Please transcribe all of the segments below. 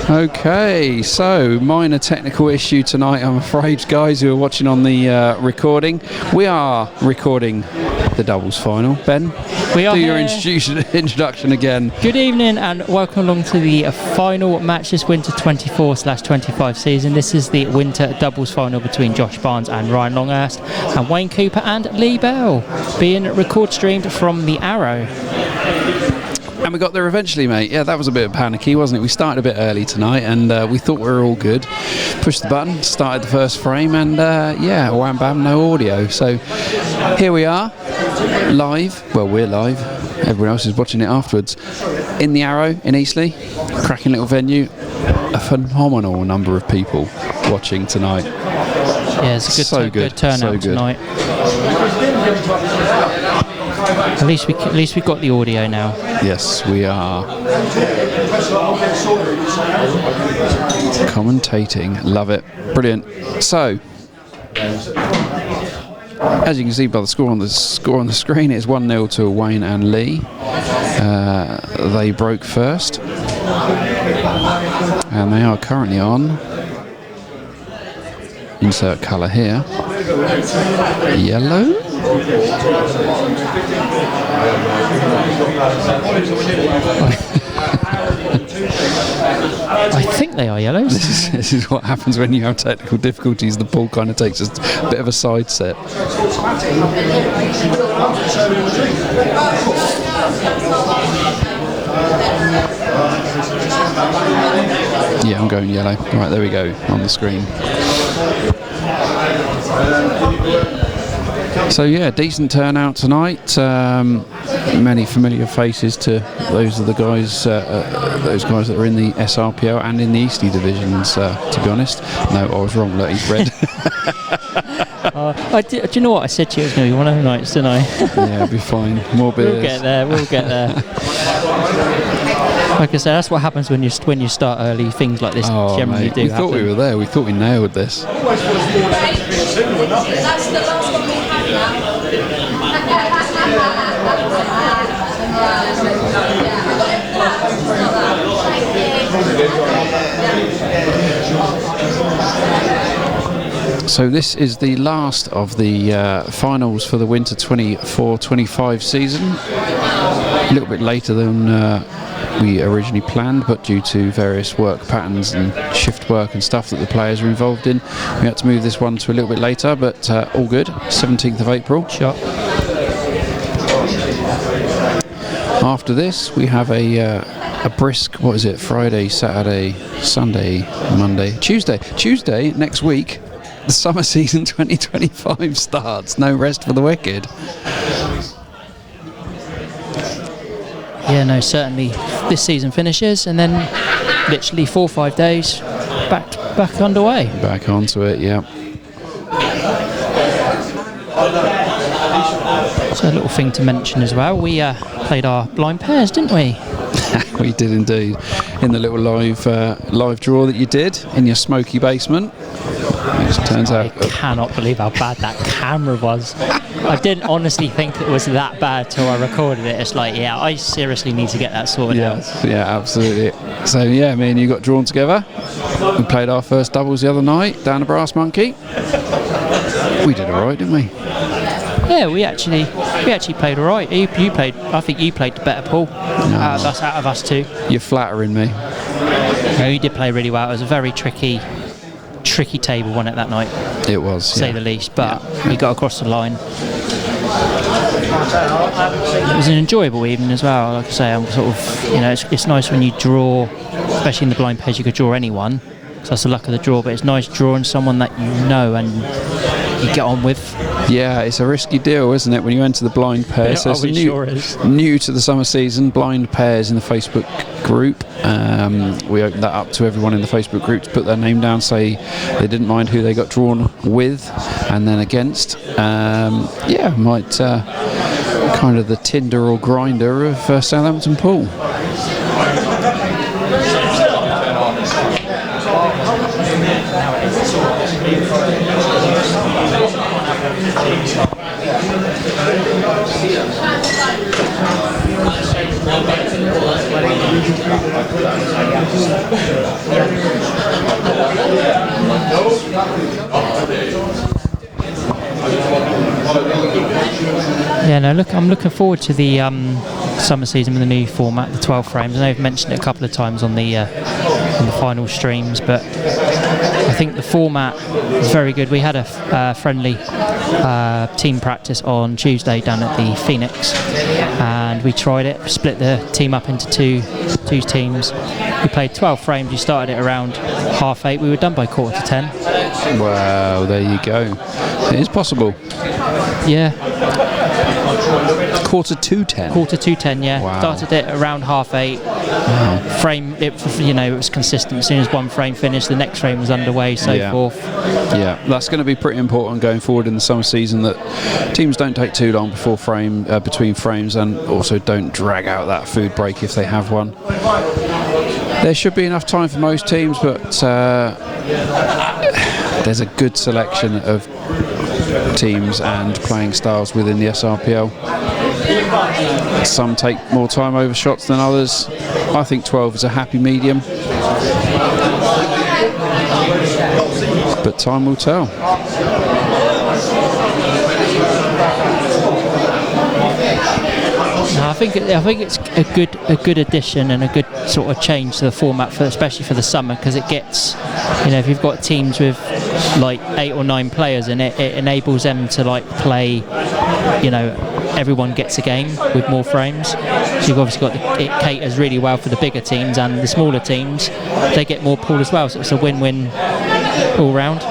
Okay, so minor technical issue tonight, I'm afraid, guys who are watching on the recording. We are recording the doubles final. Ben, we are do your here. introduction again. Good evening and welcome along to the final match this winter 24/25 season. This is the winter doubles final between Josh Barnes and Ryan Longhurst, and Wayne Cooper and Lee Bell, being record streamed from the Arrow. And we got there eventually, mate. Yeah, that was a bit panicky, wasn't it? We started a bit early tonight, and we thought we were all good. Pushed the button, started the first frame, and yeah, wham bam, no audio. So here we are, live. Well, we're live. Everyone else is watching it afterwards. In the Arrow in Eastleigh, cracking little venue. A phenomenal number of people watching tonight. Yeah, it's a good turnout tonight. At least we got the audio now. Yes, we are. Commentating, love it, brilliant. So, as you can see by the score on the screen, it's 1-0 to Wayne and Lee. They broke first, and they are currently on. Insert colour here. Yellow. I think they are yellows. This is what happens when you have technical difficulties. The ball kind of takes a bit of a side step. Yeah, I'm going yellow. Right, there we go on the screen. So yeah, decent turnout tonight. Many familiar faces to those of the guys, those guys that are in the SRPO and in the Eastleigh divisions. To be honest, no, I was wrong. Look, he's red. Do you know what I said to you? It was going to be one of the nights, didn't I? Yeah, it'll be fine. More beers. We'll get there. Like I said, that's what happens when you start early. Things like this generally do happen. We thought we were there. We thought we nailed this. So this is the last of the finals for the winter 24/25 season. A little bit later than we originally planned, but due to various work patterns and shift work and stuff that the players are involved in, we had to move this one to a little bit later, but all good. 17th of April. Sure. After this, we have a brisk, what is it, Friday, Saturday, Sunday, Monday, Tuesday next week. The summer season 2025 starts. No rest for the wicked. Yeah, no, certainly this season finishes, and then literally 4 or 5 days back underway. Back onto it, yeah. So a little thing to mention as well, we played our blind pairs, didn't we? We did indeed, in the little live draw that you did in your smoky basement. Which turns out, I cannot believe how bad that camera was. I didn't honestly think it was that bad till I recorded it. It's like, yeah, I seriously need to get that sorted out. Yeah, absolutely. So yeah, me and you got drawn together. We played our first doubles the other night down the Brass Monkey. We did all right, didn't we? Yeah, we actually played all right. You played. I think you played the better pool out of us two. You're flattering me. No, you did play really well. It was a very tricky table, wasn't it, that night? It was, to say the least, but we got across the line. It was an enjoyable evening as well. Like I say, I'm sort of, it's nice when you draw, especially in the blind pairs, you could draw anyone. So that's the luck of the draw, but it's nice drawing someone that you know and you get on with. Yeah, it's a risky deal, isn't it, when you enter the blind pairs? Yeah, so it's new to the summer season, blind pairs in the Facebook group. We opened that up to everyone in the Facebook group to put their name down, say they didn't mind who they got drawn with and then against. Might kind of the Tinder or Grinder of Southampton Pool. Yeah, no, look, I'm looking forward to the summer season with the new format, the 12 frames. I know I've mentioned it a couple of times on the final streams, but I think the format is very good. We had a friendly team practice on Tuesday down at the Phoenix, and we tried it, split the team up into two teams. We played 12 frames. We started it around 8:30. We were done by 9:45. Wow, there you go. It is possible. Yeah. 9:45. 9:45, yeah. Wow. Started it around 8:30. Frame, it was consistent. As soon as one frame finished, the next frame was underway, so forth. Yeah, that's going to be pretty important going forward in the summer season, that teams don't take too long between frames, and also don't drag out that food break if they have one. There should be enough time for most teams, but there's a good selection of teams and playing styles within the SRPL. Some take more time over shots than others. I think 12 is a happy medium, but time will tell. No, I think it's a good addition and a good sort of change to the format, especially for the summer, because it gets, if you've got teams with like 8 or 9 players in it, it enables them to like play, everyone gets a game with more frames. So you've obviously got it caters really well for the bigger teams, and the smaller teams, they get more pool as well. So it's a win-win all round.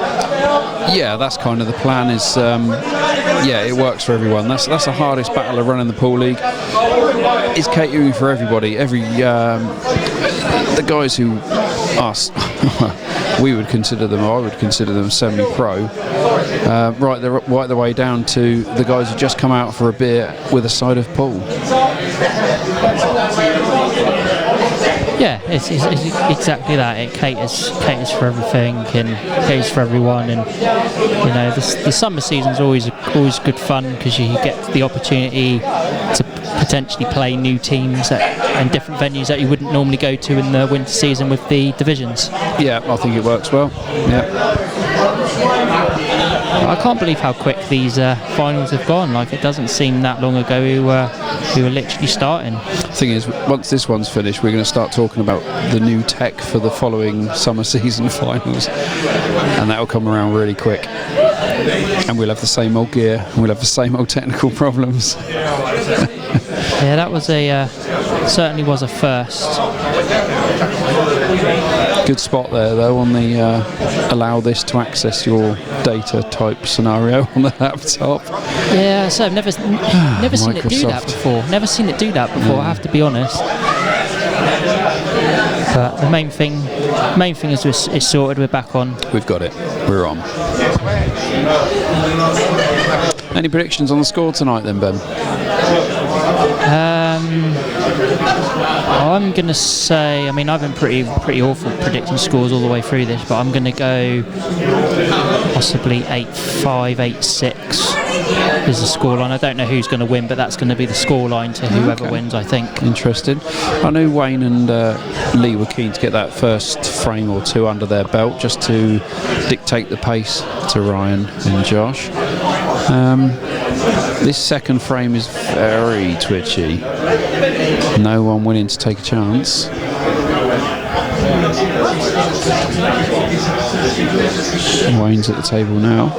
Yeah, that's kind of the plan. Is it works for everyone. That's the hardest battle of running the pool league. It's catering for everybody. The guys who us we would consider them, or I would consider them semi-pro, right the way down to the guys who just come out for a beer with a side of pool. Yeah, it's exactly that. It caters for everything and caters for everyone, and the summer season's always good fun, because you get the opportunity to potentially play new teams and different venues that you wouldn't normally go to in the winter season with the divisions. Yeah, I think it works well. Yeah. I can't believe how quick these finals have gone. Like, it doesn't seem that long ago we were literally starting. The thing is, once this one's finished, we're going to start talking about the new tech for the following summer season finals, and that'll come around really quick. And we'll have the same old gear, and we'll have the same old technical problems. Yeah, that was certainly was a first. Good spot there though on the allow this to access your data type scenario on the laptop. Yeah, so I've never seen it do that before. Never seen it do that before, I have to be honest. But the main thing is it's sorted, we're back on. We've got it, we're on. Any predictions on the score tonight then, Ben? I'm going to say, I've been pretty awful predicting scores all the way through this, but I'm going to go possibly 8-5, 8-6 is the scoreline. I don't know who's going to win, but that's going to be the scoreline to whoever wins, I think. Interesting. I knew Wayne and Lee were keen to get that first frame or two under their belt, just to dictate the pace to Ryan and Josh. This second frame is very twitchy. No one willing to take a chance. Wayne's at the table now.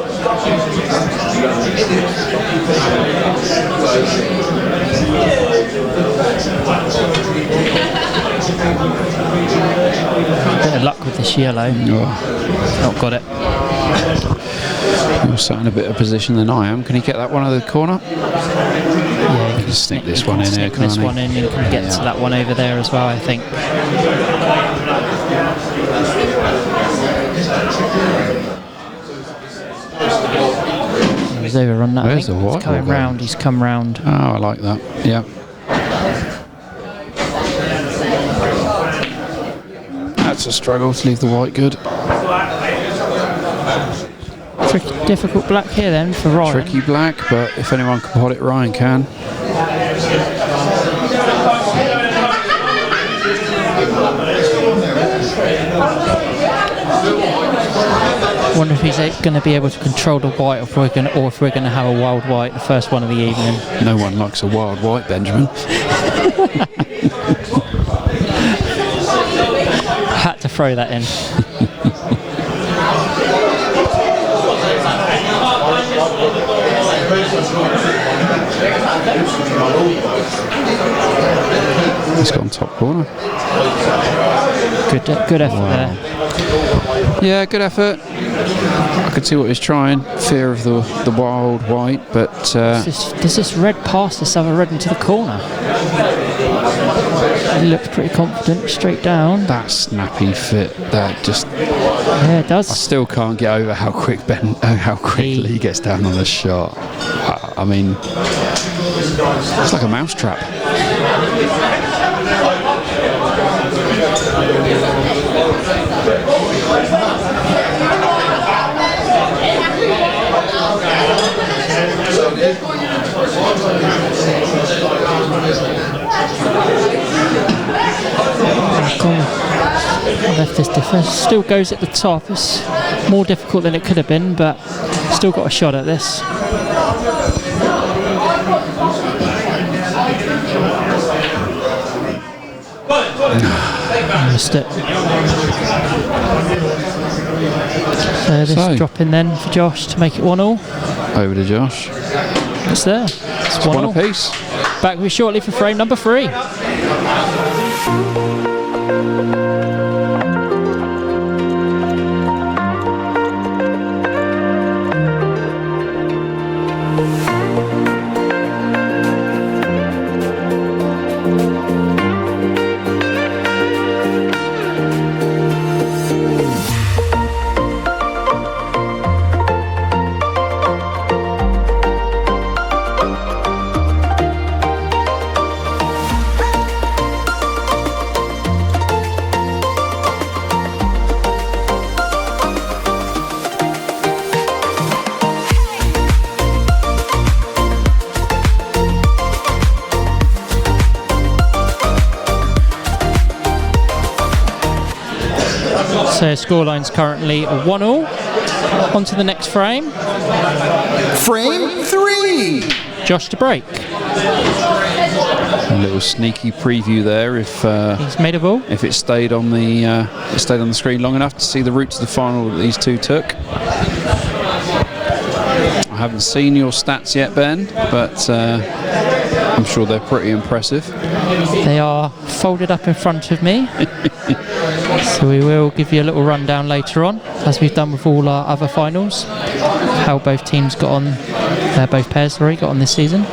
Bit of luck with this yellow. Oh. Not got it. You're sat in a better position than I am. Can he get that one out of the corner? Yeah, you can sneak this one in here, can't this one in, you can get to that one over there as well, I think. He's overrun that. Where's the white He's coming ball round. He's come round. Oh, I like that. Yeah. That's a struggle to leave the white good. Tricky, difficult black here then for Ryan. Tricky black, but if anyone can pot it, Ryan can. Wonder if he's going to be able to control the white, or if we're going to have a wild white, the first one of the evening. No one likes a wild white, Benjamin. Had to throw that in. He's gone top corner. Good effort there. Yeah, good effort. I could see what he's trying. Fear of the wild white, but Does this red pass this other red into the corner? He looks pretty confident, straight down. that snappy fit, that just, Yeah, it does. I still can't get over how quickly he gets down on the shot. I mean, it's like a mousetrap. Left this defence still goes at the top. It's more difficult than it could have been, but still got a shot at this. Missed it. So this drop in then for Josh to make it 1-1. Over to Josh. It's there. It's One 1-1. apiece. Back with you shortly for frame number 3. So scoreline's currently a 1-1. On to the next frame. Frame 3. Josh to break. A little sneaky preview there. If He's made a ball. if it stayed on the screen long enough to see the route to the final that these two took. I haven't seen your stats yet, Ben, but I'm sure they're pretty impressive. They are folded up in front of me. So we will give you a little rundown later on, as we've done with all our other finals, how both teams got on, both pairs got on this season,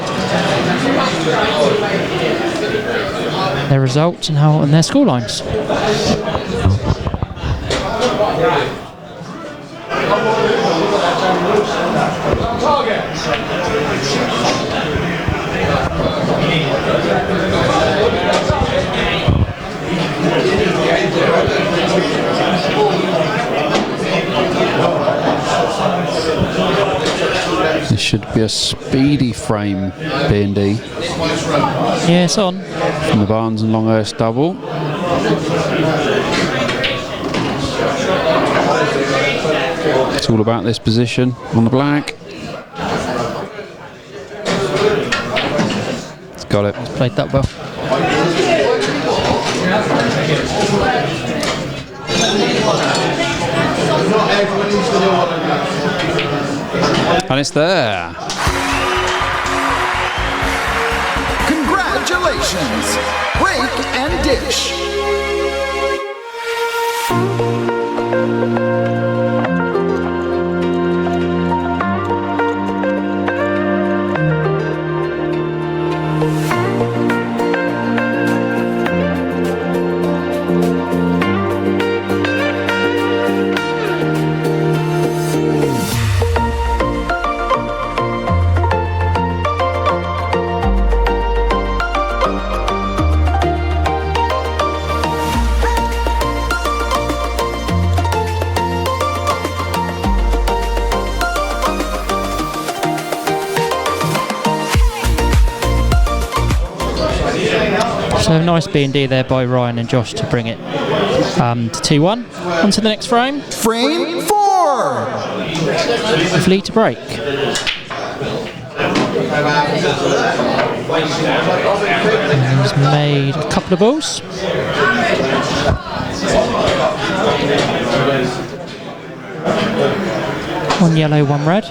their results and their score lines. This should be a speedy frame, B&D, Yeah, it's on. from the Barnes and Longhurst double. It's all about this position on the black. It's got it. Played that well. And it's there. Congratulations. Break and dish. So nice B&D there by Ryan and Josh to bring it to 2-1. On to the next frame. Frame 4. 4. Flee to break. And he's made a couple of balls. One yellow, one red.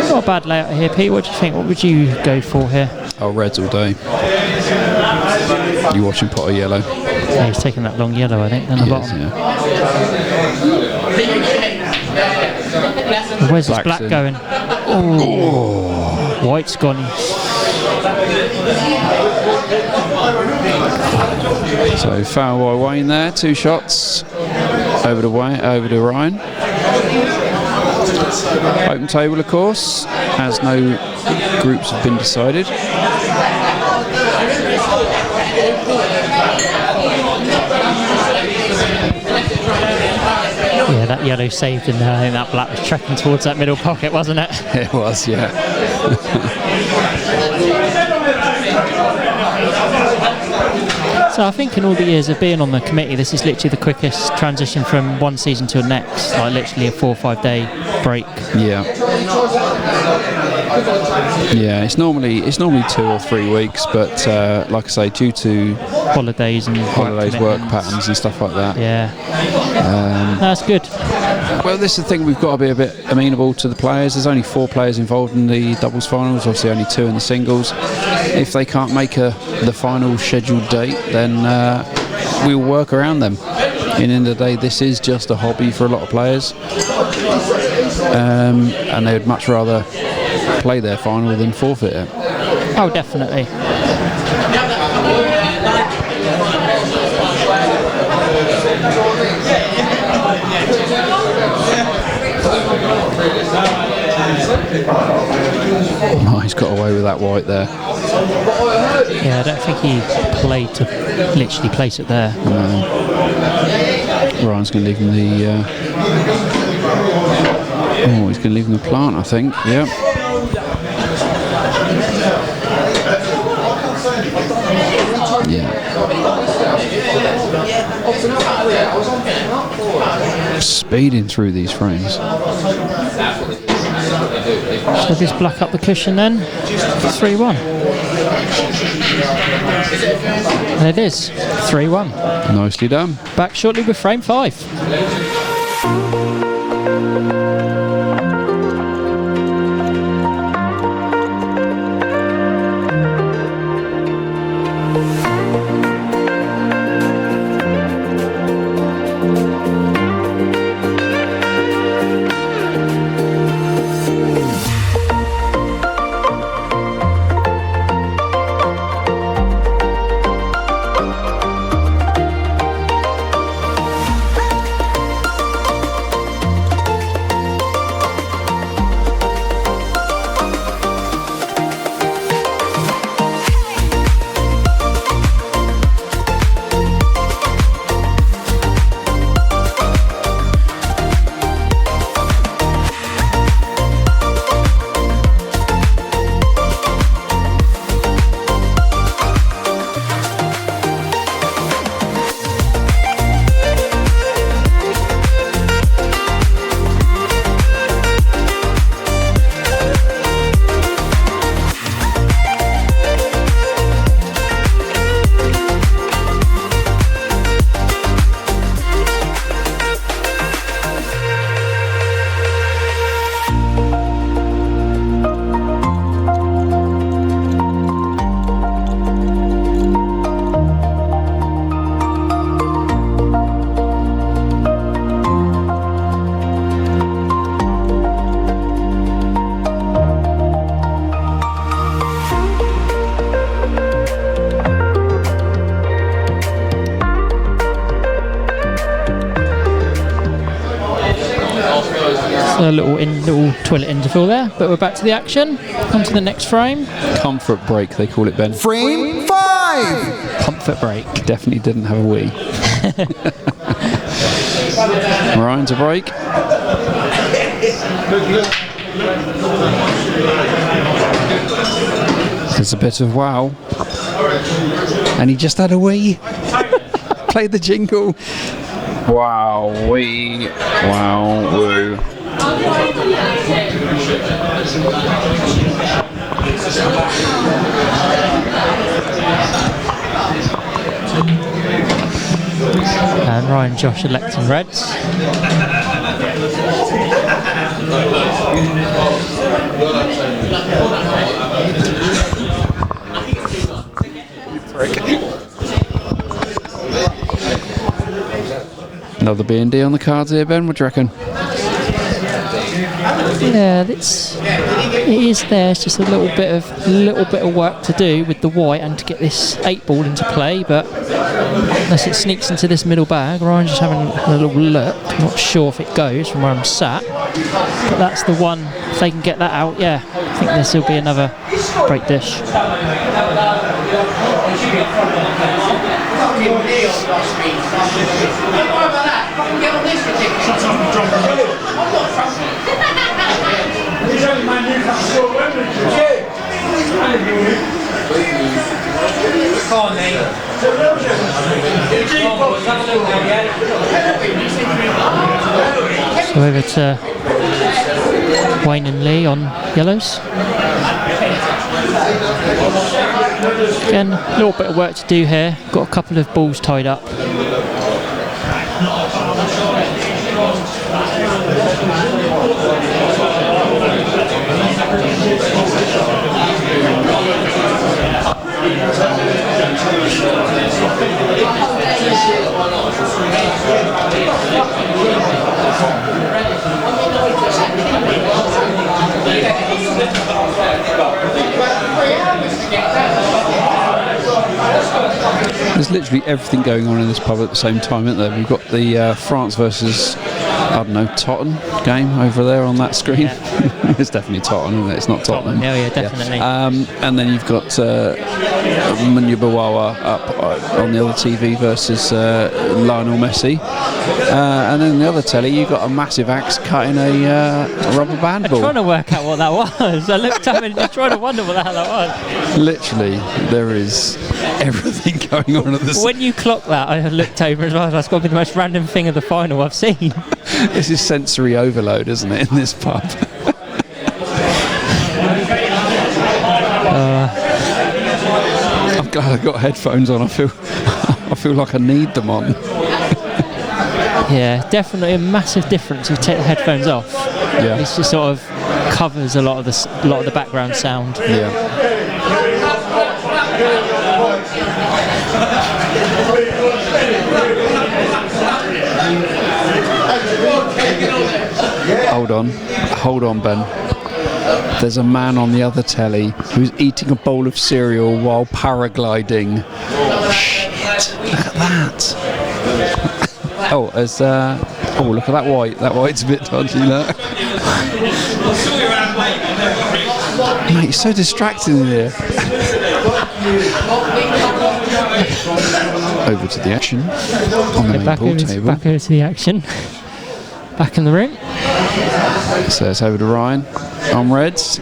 Not a bad layout here, Pete. What do you think? What would you go for here? Oh, reds all day. You watching pot of yellow? Yeah, he's taking that long yellow, I think, down the bottom. Yeah. Where's this Black's black in. going? Oh, white's gone. So foul by Wayne there. 2 shots over to Ryan. Open table, of course, as no groups have been decided. Yeah, that yellow saved in there. I think that black was trekking towards that middle pocket, wasn't it? It was, yeah. So I think in all the years of being on the committee, this is literally the quickest transition from one season to the next. Like literally a 4 or 5 day break. Yeah. Yeah, it's normally 2 or 3 weeks, but like I say, due to Holidays and work patterns and stuff like that. Yeah. That's good. Well, this is the thing, we've got to be a bit amenable to the players. There's only 4 players involved in the doubles finals, obviously only 2 in the singles. If they can't make the final scheduled date, then we'll work around them. In the end of the day, this is just a hobby for a lot of players, and they would much rather play their final than forfeit it. Oh, definitely. Oh, he's got away with that white there. Yeah, I don't think he played to literally place it there. Ryan's going to leave him the... he's going to leave him the plant, I think. Yep. Yeah. Speeding through these frames. So just black up the cushion then. 3-1. And it is 3-1. Nicely done. Back shortly with frame 5. A little toilet interval there, but we're back to the action. On to the next frame. Comfort break, they call it, Ben. Frame 5. Comfort break. Definitely didn't have a wee. Ryan's a break. There's a bit of wow. And he just had a wee. Play the jingle. Wow, wee, wow, woo. And Ryan Josh electing Reds. Another B&D on the cards here, Ben. What do you reckon? Yeah, it is there. It's just a little bit of work to do with the white and to get this 8-ball into play. But unless it sneaks into this middle bag, Ryan's just having a little look. Not sure if it goes from where I'm sat, but that's the one. If they can get that out, yeah, I think this will be another great dish. So over to Wayne and Lee on yellows. Again, a little bit of work to do here. Got a couple of balls tied up. There's literally everything going on in this pub at the same time, isn't there? We've got the France versus, I don't know, Tottenham game over there on that screen. Yeah. It's definitely Tottenham, isn't it? It's not Tottenham. Yeah, definitely. Yeah. And then you've got Munyabawawa up on the other TV versus Lionel Messi. And then the other telly, you've got a massive axe cutting a rubber band ball. I'm trying to work out what that was. I looked up and just trying to wonder what the hell that was. Literally, there is everything going on at the When you clock that, I looked over as well. That's got to be the most random thing of the final I've seen. This is sensory overload, isn't it, in this pub? I'm glad I've got headphones on. I feel like I need them on. Yeah, definitely a massive difference if you take the headphones off. Yeah. It just sort of covers a lot of the background sound. Yeah. Hold on, Ben. There's a man on the other telly who's eating a bowl of cereal while paragliding. Shit! Look at that. Look at that white. That white's a bit dodgy, look. Mate, you're so distracting in here. Over to the action on the main pool table. Back over to the action. Back in the room. So it's over to Ryan on Reds.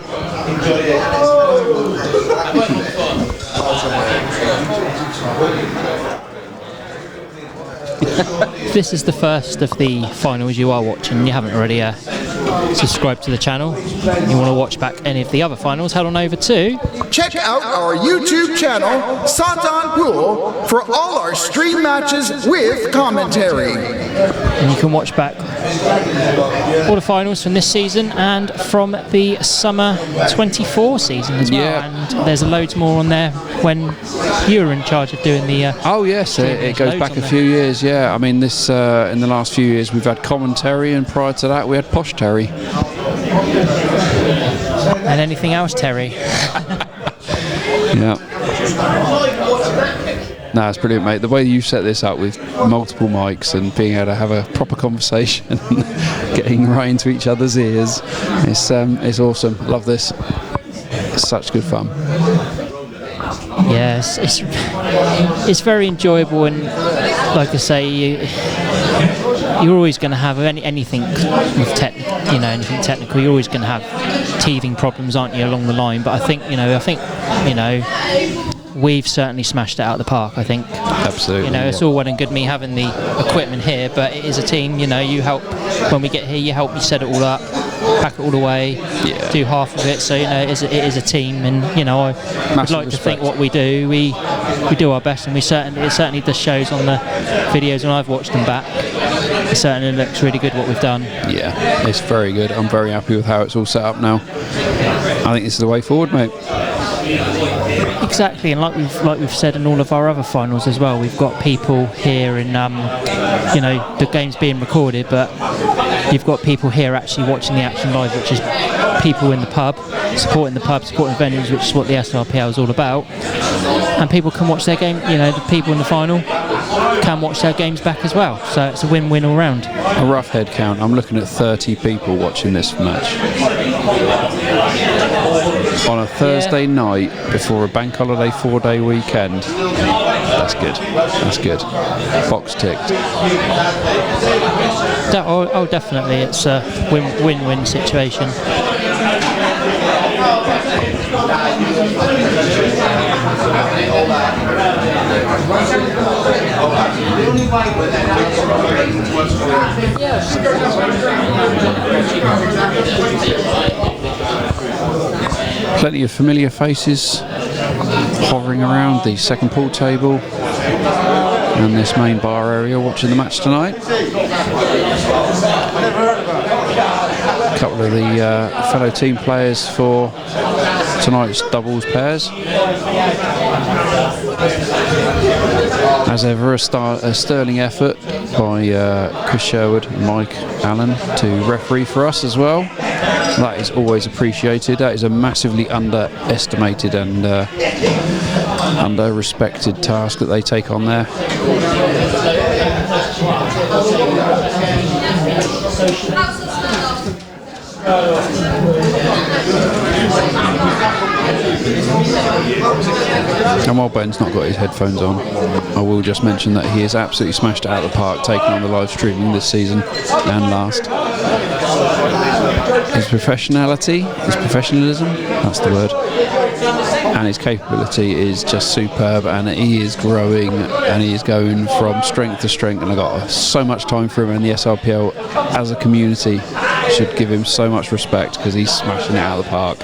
If this is the first of the finals you are watching and you haven't already subscribed to the channel, you want to watch back any of the other finals, head on over to Check out our YouTube channel, Santan Pool, for all our stream matches with commentary. and you can watch back all the finals from this season and from the summer 24 season as well. Yeah. And there's loads more on there when you were in charge of doing the oh yes, it goes back a few years. Yeah, I mean this in the last few years we've had commentary, and prior to that we had Posh Terry. And anything else, Terry? Yeah. No, it's brilliant, mate. The way you set this up with multiple mics and being able to have a proper conversation, getting right into each other's ears, it's awesome. Love this. It's such good fun. Yes, it's very enjoyable, and like I say, you're always going to have anything with anything technical. You're always going to have teething problems, aren't you, along the line? But I think we've certainly smashed it out of the park. I think absolutely. It's all well and good me having the equipment here, but it is a team. You help when we get here. You help me set it all up, pack it all away, do half of it. So it is a team, and I would like to think what we do, we do our best, and it certainly does shows on the videos when I've watched them back. It certainly looks really good what we've done. Yeah, it's very good. I'm very happy with how it's all set up now. I think this is the way forward, mate. Exactly, and like we've said in all of our other finals as well, we've got people here in the game's being recorded, but you've got people here actually watching the action live, which is people in the pub, supporting venues, which is what the SRPL is all about. And people can watch their game, the people in the final can watch their games back as well, so it's a win-win all round. A rough head count, I'm looking at 30 people watching this match on a Thursday night before a bank holiday 4-day weekend. That's good. Box ticked. Definitely, it's a win-win situation. Plenty of familiar faces hovering around the second pool table and this main bar area watching the match tonight. A couple of the fellow team players for tonight's doubles pairs. As ever, a sterling effort by Chris Sherwood and Mike Allen to referee for us as well. That is always appreciated. That is a massively underestimated and under-respected task that they take on there. And while Ben's not got his headphones on, I will just mention that he has absolutely smashed it out of the park, taking on the live streaming this season and last. His professionalism, that's the word, and his capability is just superb, and he is growing and he is going from strength to strength, and I've got so much time for him, and the SRPL as a community should give him so much respect because he's smashing it out of the park.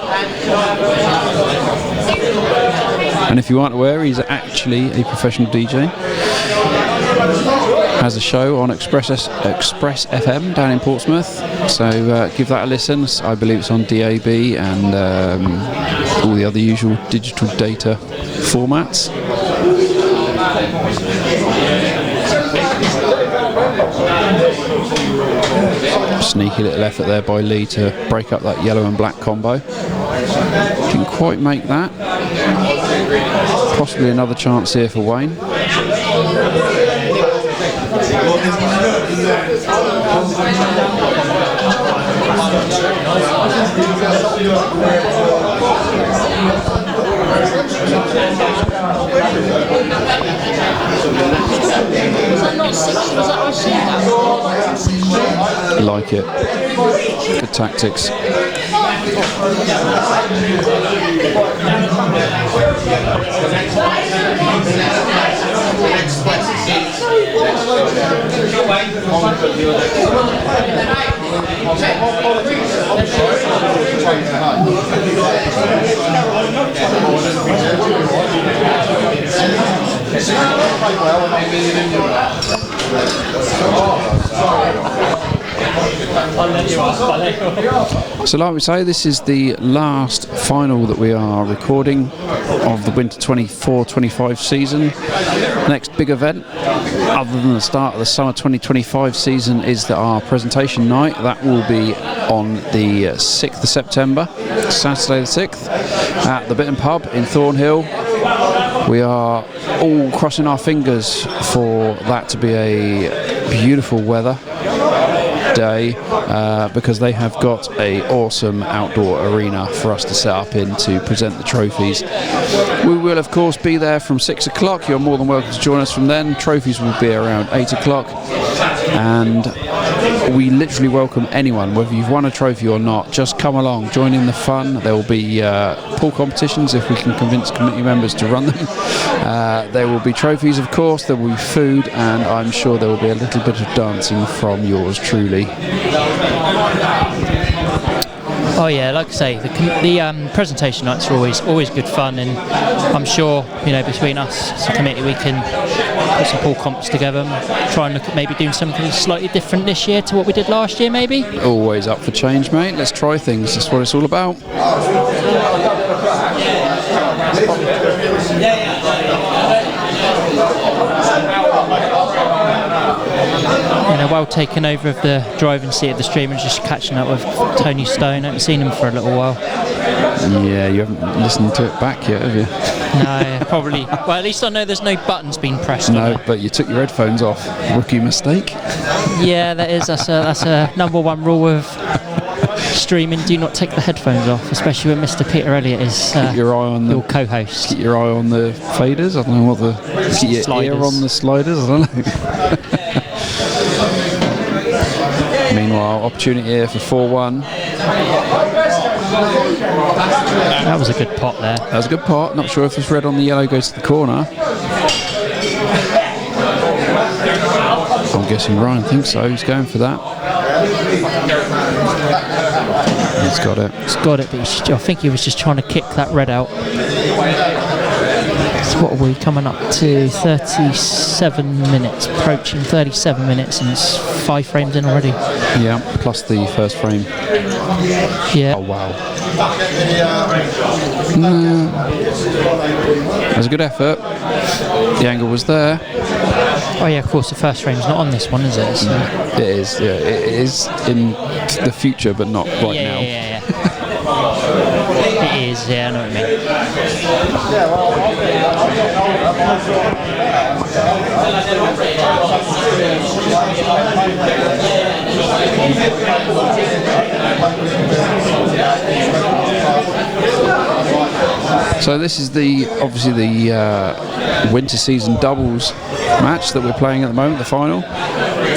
And if you aren't aware, he's actually a professional DJ. Has a show on Express FM down in Portsmouth, so give that a listen. I believe it's on DAB and all the other usual digital data formats. Sneaky little effort there by Lee to break up that yellow and black combo. Didn't quite make that. Possibly another chance here for Wayne. Like it. Good tactics. So like we say, this is the last final that we are recording of the Winter 24-25 season. Next big event, other than the start of the Summer 2025 season, is our presentation night. That will be on the 6th of September, Saturday the 6th, at the Bitton Pub in Thornhill. We are all crossing our fingers for that to be a beautiful weather day because they have got a awesome outdoor arena for us to set up in to present the trophies. We will of course be there from 6 o'clock. You're more than welcome to join us from then. Trophies will be around 8 o'clock, and we literally welcome anyone, whether you've won a trophy or not. Just come along, join in the fun. There will be pool competitions if we can convince committee members to run them. There will be trophies, of course, there will be food, and I'm sure there will be a little bit of dancing from yours truly. Oh yeah, like I say, the presentation nights are always good fun, and I'm sure, you know, between us as a committee we can put some pool comps together and try and look at maybe doing something slightly different this year to what we did last year maybe. Always up for change, mate. Let's try things. That's what it's all about. Well taken over of the driving seat of the stream and just catching up with Tony Stone. I haven't seen him for a little while. Yeah, you haven't listened to it back yet, have you? No, probably. Well, at least I know there's no buttons being pressed. No, but you took your headphones off. Rookie mistake. Yeah, that's a number one rule of streaming. Do not take the headphones off, especially when Mr. Peter Elliott is keep your eye on your co-host. Keep your eye on the faders. I don't know what the keep your sliders. Ear on the sliders. I don't know. Meanwhile, opportunity here for 4-1. That was a good pot there. That was a good pot. Not sure if this red on the yellow goes to the corner. I'm guessing Ryan thinks so. He's going for that. He's got it. He's got it, but I think he was just trying to kick that red out. So what are we coming up to? 37 minutes, approaching 37 minutes, and it's 5 frames in already. Yeah, plus the first frame. Yeah. Oh wow. That was a good effort. The angle was there. Oh yeah, of course the first frame's not on this one, is it? So. It is, yeah. It is in the future, but not right now. Yeah. It is, yeah, I know what So this is obviously the winter season doubles match that we're playing at the moment, the final.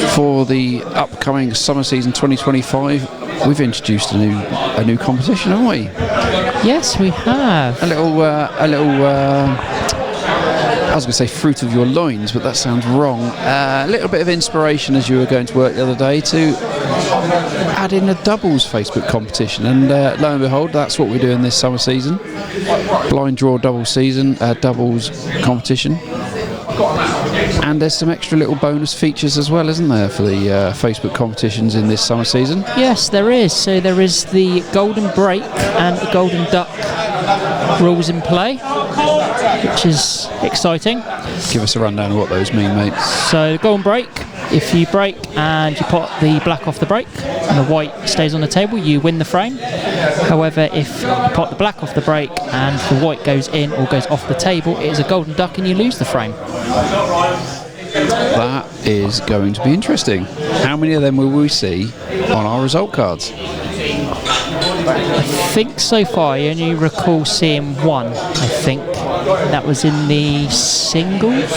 For the upcoming summer season 2025, we've introduced a new competition, haven't we? Yes, we have. A little I was going to say fruit of your loins, but that sounds wrong. A little bit of inspiration as you were going to work the other day to add in a doubles Facebook competition, and lo and behold, that's what we're doing this summer season. Blind draw doubles season, doubles competition. And there's some extra little bonus features as well, isn't there, for the Facebook competitions in this summer season? Yes, there is. So there is the Golden Break and the Golden Duck rules in play, which is exciting. Give us a rundown of what those mean, mate. So the Golden Break, if you break and you put the black off the break and the white stays on the table, you win the frame. However, if you put the black off the break and the white goes in or goes off the table, it is a Golden Duck and you lose the frame. That is going to be interesting. How many of them will we see on our result cards? I think so far I only recall seeing one. I think that was in the singles.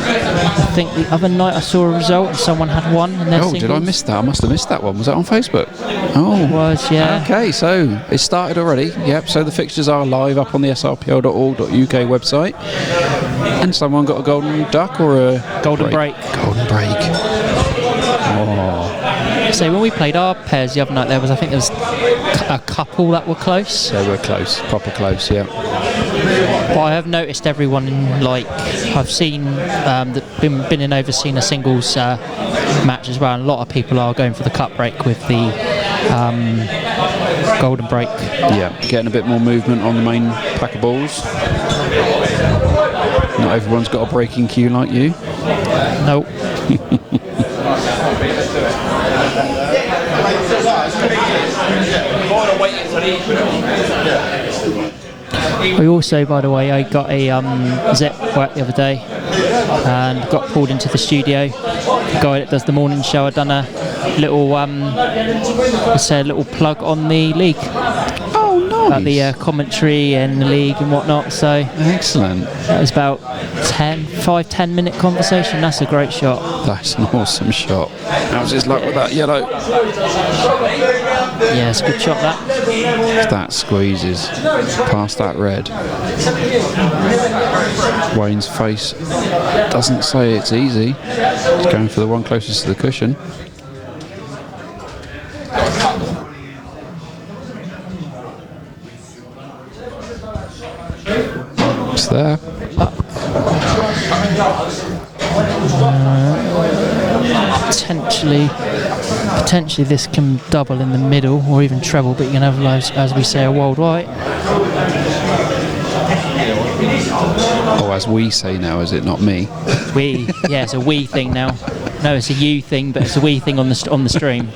I think the other night I saw a result and someone had one in their singles. Did I miss that? I must have missed that one. Was that on Facebook? Oh, it was, yeah. Okay, so it started already. Yep, so the fixtures are live up on the srpl.org.uk website. And someone got a golden duck or a golden break. Golden break. Oh. So when we played our pairs the other night, there was a couple that were close. They were close, proper close, yeah. But I have noticed everyone, I've seen that been in overseen a singles match as well, and a lot of people are going for the cut break with the golden break. Yeah, getting a bit more movement on the main pack of balls. Not everyone's got a breaking cue like you. Nope. I also, by the way, I got a Zep work the other day. and got pulled into the studio. The guy that does the morning show, I'd done a little, let's say a little plug on the league. Oh, nice. About the commentary and the league and whatnot. So excellent. That was about 10 minute conversation. That's a great shot. That's an awesome shot. How's his luck with that yellow? Yeah, it's a good shot, that. If that squeezes past that red. Wayne's face doesn't say it's easy. He's going for the one closest to the cushion. It's there. Potentially this can double in the middle or even treble, but you can have, as we say, a wild white. Oh, as we say now, is it not me? We, yeah, it's a we thing now. No, it's a you thing, but it's a we thing on the stream.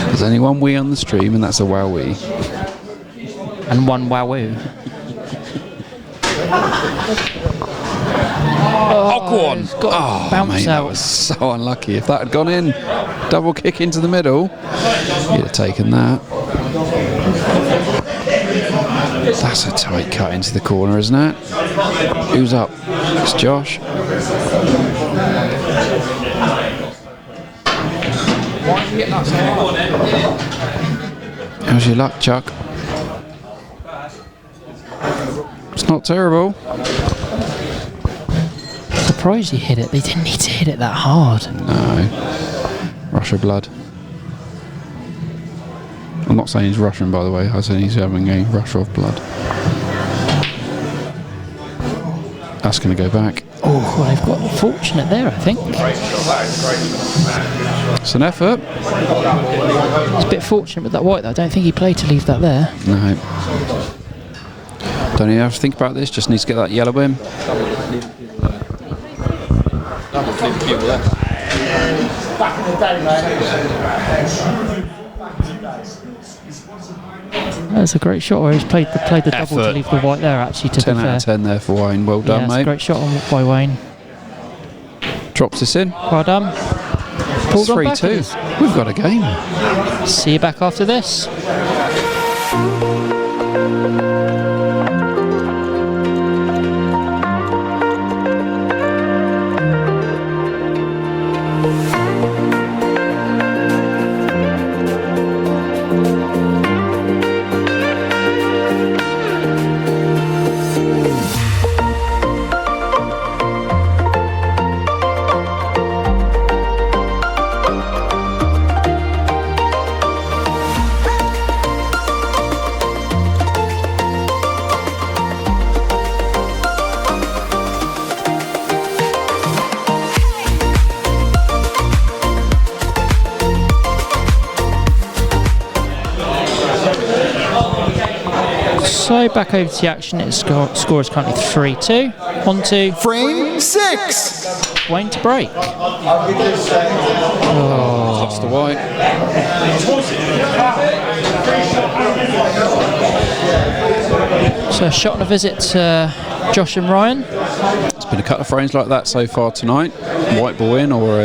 There's only one we on the stream, and that's a wowee. And one wowoo. Oh, go on. Oh, bounce mate, out. That was so unlucky. If that had gone in, double kick into the middle, you'd have taken that. That's a tight cut into the corner, isn't it? Who's up? It's Josh. How's your luck, Chuck? It's not terrible. Surprised he hit it. They didn't need to hit it that hard. No. Rush of blood. I'm not saying he's Russian, by the way. I said he's having a rush of blood. That's going to go back. Oh, well, they've got fortunate there, I think. It's an effort. It's a bit fortunate with that white, though. I don't think he played to leave that there. No. Don't even have to think about this. Just needs to get that yellow in. Back in the day, mate. That's a great shot where he's played the double to leave the white there, actually, to 10 be out fair. of 10 there for Wayne. Well done, That's mate. a great shot by Wayne. Drops this in. Well done. It's Pulled on back 3-2. it is. We've got a game. See you back after this. So back over to the action. Its score is currently 3-2. On to Frame 6. Wayne to break. Lost the white. So a shot and a visit to Josh and Ryan. It's been a couple of frames like that so far tonight. White ball in, or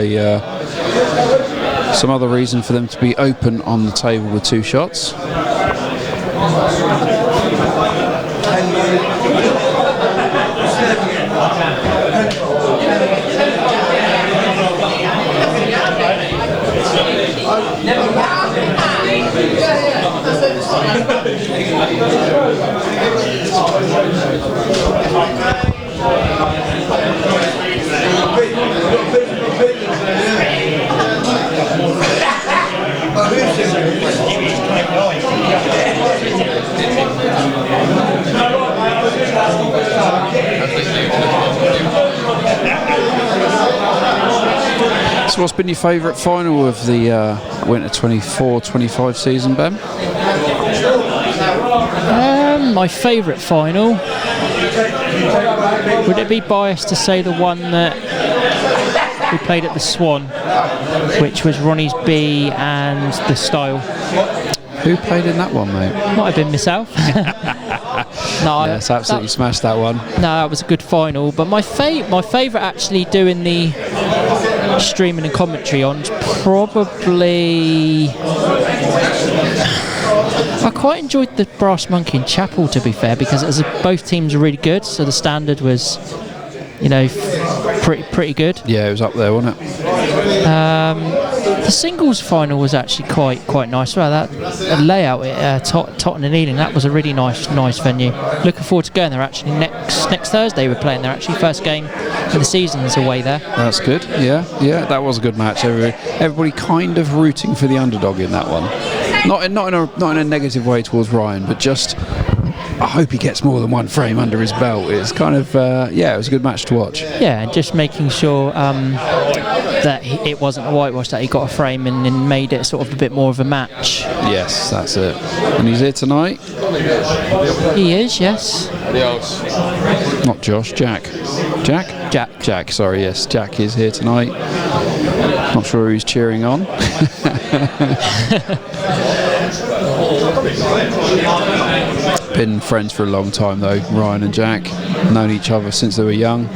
some other reason for them to be open on the table with two shots. So what's been your favourite final of the winter 24-25 season, Ben? My favourite final, would it be biased to say the one that we played at the Swan, which was Ronnie's B and the Style? Who played in that one, mate? Might have been myself. No, Yes, absolutely smashed that one. No, that was a good final. But my favourite actually doing the streaming and commentary on probably. I quite enjoyed the Brass Monkey in Chapel, to be fair, because both teams are really good, so the standard was, pretty good. Yeah, it was up there, wasn't it? The singles final was actually quite nice. Well, that layout at Tottenham and Ealing, that was a really nice venue. Looking forward to going there. Actually, next Thursday we're playing there. Actually, first game of the season is away there. That's good. Yeah, that was a good match. Everybody kind of rooting for the underdog in that one. Not in a negative way towards Ryan, but just I hope he gets more than one frame under his belt. It's kind of it was a good match to watch. Yeah, and just making sure that it wasn't a whitewash, that he got a frame and made it sort of a bit more of a match. Yes, that's it. And he's here tonight. He is, yes. Not Josh, Jack. Jack, sorry, yes. Jack is here tonight. Not sure who he's cheering on. Been friends for a long time though, Ryan and Jack. Known each other since they were young.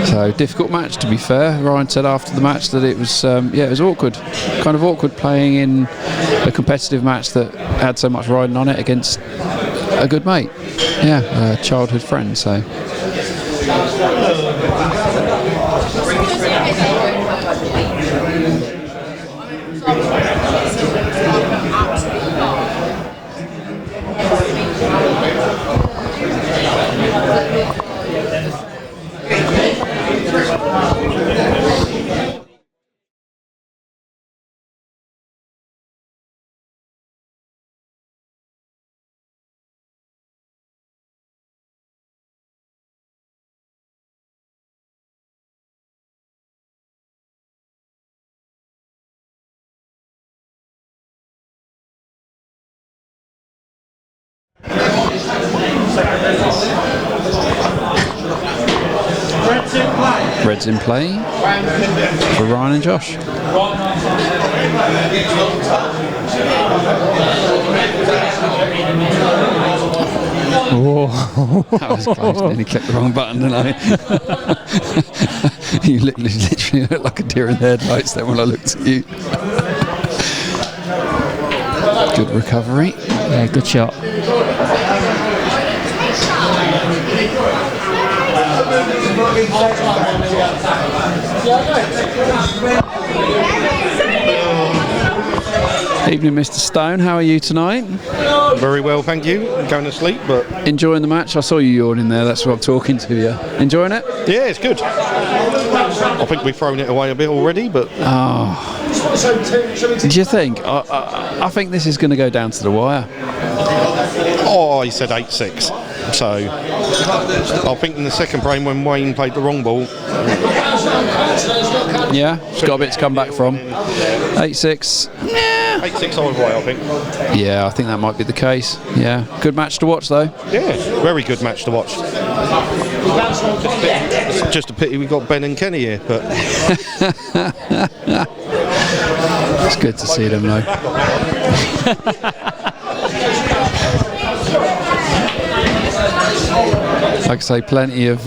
So difficult match, to be fair. Ryan said after the match that it was it was awkward. Kind of awkward playing in a competitive match that had so much riding on it against a good mate. Yeah, a childhood friend, so. Red's in play for Ryan and Josh. Whoa. That was close. Nearly clicked the wrong button, didn't I? You literally look like a deer in the headlights then when I looked at you. Good recovery. Yeah, good shot. Evening, Mr. Stone. How are you tonight? Very well, thank you. Going to sleep, but Enjoying the match? I saw you yawning there. That's what I'm talking to you. Enjoying it? yeah, it's good. I think we've thrown it away a bit already, but Do you think? I think this is going to go down to the wire. he said 8-6. So I think in the second frame when Wayne played the wrong ball. Yeah, it's got a bit to come back from. 8-6. 8-6 either way, I think. Yeah, I think that might be the case. Yeah, good match to watch though. Yeah, very good match to watch. It's just a pity we've got Ben and Kenny here, but It's good to see them though. Like I say, plenty of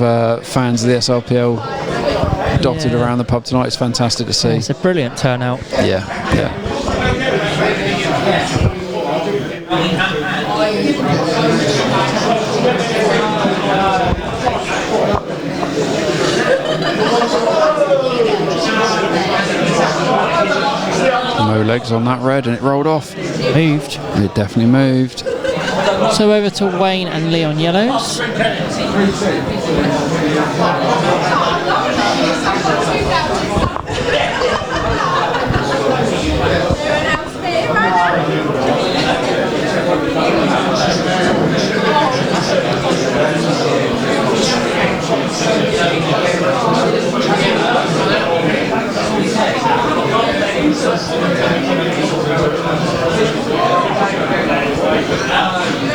fans of the SRPL dotted around the pub tonight. It's fantastic to see. It's a brilliant turnout. Yeah. No legs on that red, and it rolled off. Moved. It definitely moved. So over to Wayne and Leon Yellows.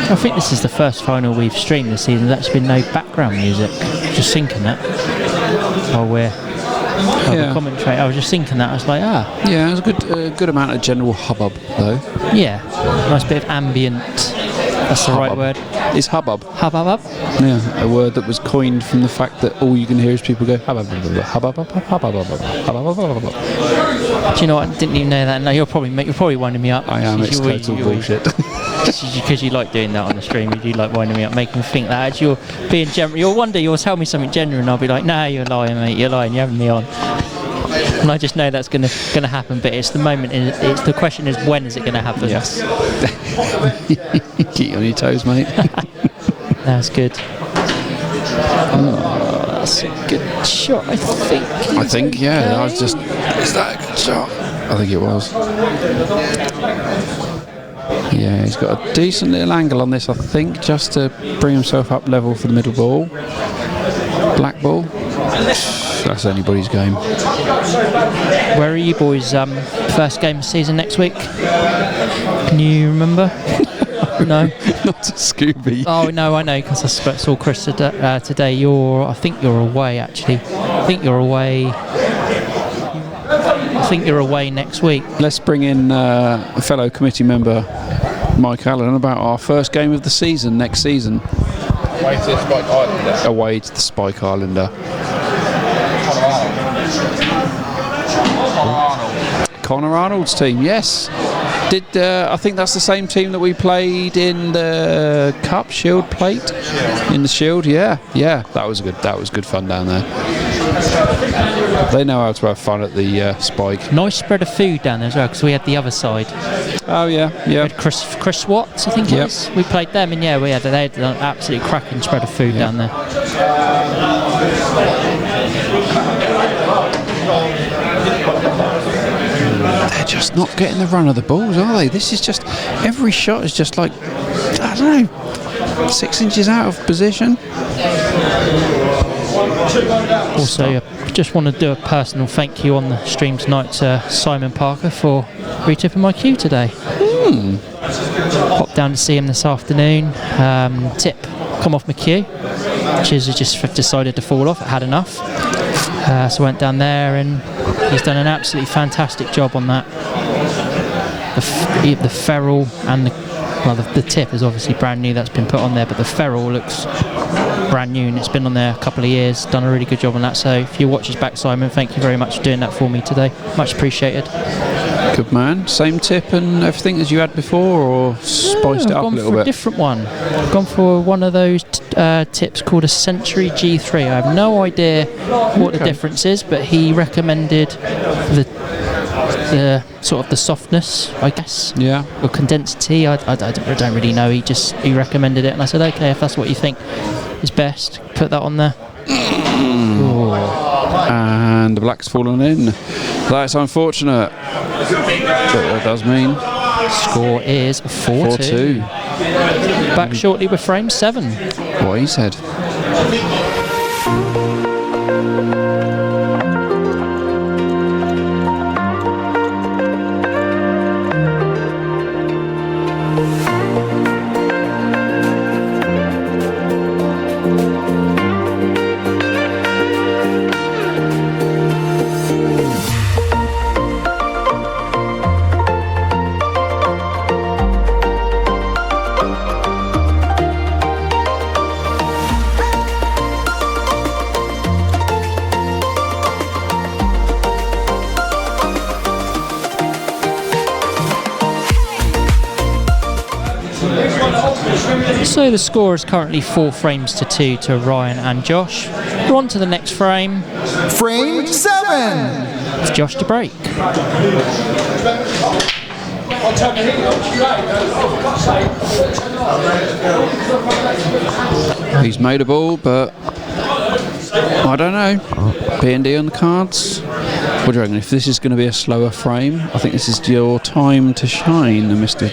I think this is the first final we've streamed this season. There's actually been no background music. Just thinking that while we're the commentary. I was just thinking that. I was like, Yeah, it was a good amount of general hubbub, though. yeah, nice bit of ambient. That's the right word. It's hubbub. Hubbub. Yeah, a word that was coined from the fact that all you can hear is people go hubbub, hubbub, hubbub, hubbub, hubbub, hubbub. Do you know what? I didn't even know that. No, you're probably winding me up. I am. It's total bullshit. Because you like doing that on the stream. You do like winding me up, making me think that as you're being general. You'll one day you'll tell me something genuine, and I'll be like, "No, you're lying, mate. You're lying. You're having me on." And I just know that's gonna happen. But it's the moment. It's the question is when is it gonna happen? Yes. Keep on your toes, mate. That's good. That's a good shot, I think. Yeah. I was just. Is that a good shot? I think it was. Yeah, he's got a decent little angle on this, I think, just to bring himself up level for the middle ball. Black ball. That's anybody's game. Where are you boys? First game of the season next week? Can you remember? No. Not to Scooby. Oh no, I know because I saw Chris today. I think you're away actually. I think you're away next week. Let's bring in a fellow committee member, Mike Allen, about our first game of the season next season. Away to the Spike Islander. Away to the Spike Islander. Connor Arnold's team, yes. I think that's the same team that we played in the Cup Shield Plate. In the Shield, yeah. That was good fun down there. They know how to have fun at the Spike. Nice spread of food down there as well because we had the other side. Oh yeah. We had Chris Watts, I think it was. We played them, and they had an absolutely cracking spread of food down there. They're just not getting the run of the balls, are they? This is just every shot is just like, I don't know, 6 inches out of position. Also, just want to do a personal thank you on the stream tonight to Simon Parker for retipping my cue today. Popped down to see him this afternoon. Tip come off my cue, which is just decided to fall off. It had enough. So I went down there and he's done an absolutely fantastic job on that. The ferrule and the tip is obviously brand new, that's been put on there, but the ferrule looks brand new and it's been on there a couple of years. Done a really good job on that. So if you watch us back, Simon, thank you very much for doing that for me today. Much appreciated. Good man. Same tip and everything as you had before, or spiced it up a little bit? I've gone for a different one. I've gone for one of those tips called a Century G3. I have no idea what the difference is, but he recommended the sort of the softness, I guess. Yeah. Or condensity. I don't really know. He recommended it, and I said, okay, if that's what you think is best, put that on there. And the black's fallen in. That's unfortunate. But that does mean score is 4-2. Back shortly with frame 7. What he said. So the score is currently 4 frames to 2 to Ryan and Josh. We're on to the next frame. Frame 7. It's Josh to break. He's made a ball, but I don't know. P&D on the cards. What do you reckon? If this is going to be a slower frame, I think this is your time to shine, Mr.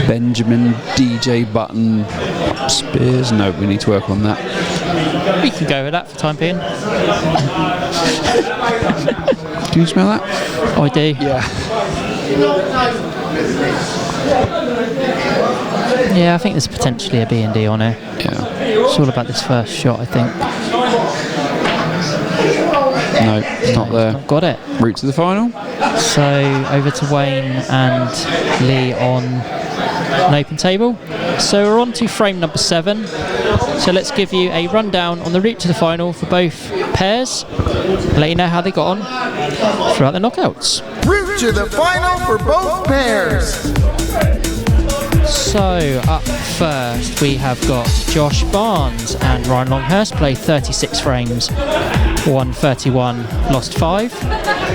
Benjamin DJ Button Spears. No, we need to work on that. We can go with that for the time being. Do you smell that? I do. Yeah. Yeah, I think there's potentially a B&D on it. Yeah. It's all about this first shot, I think. No, it's not there. Not got it. Route to the final. So over to Wayne and Lee on an open table. So we're on to frame number 7. So let's give you a rundown on the route to the final for both pairs. Let you know how they got on throughout the knockouts. Route to the final for both pairs. So up first we have got Josh Barnes and Ryan Longhurst play 36 frames, won 31, lost 5,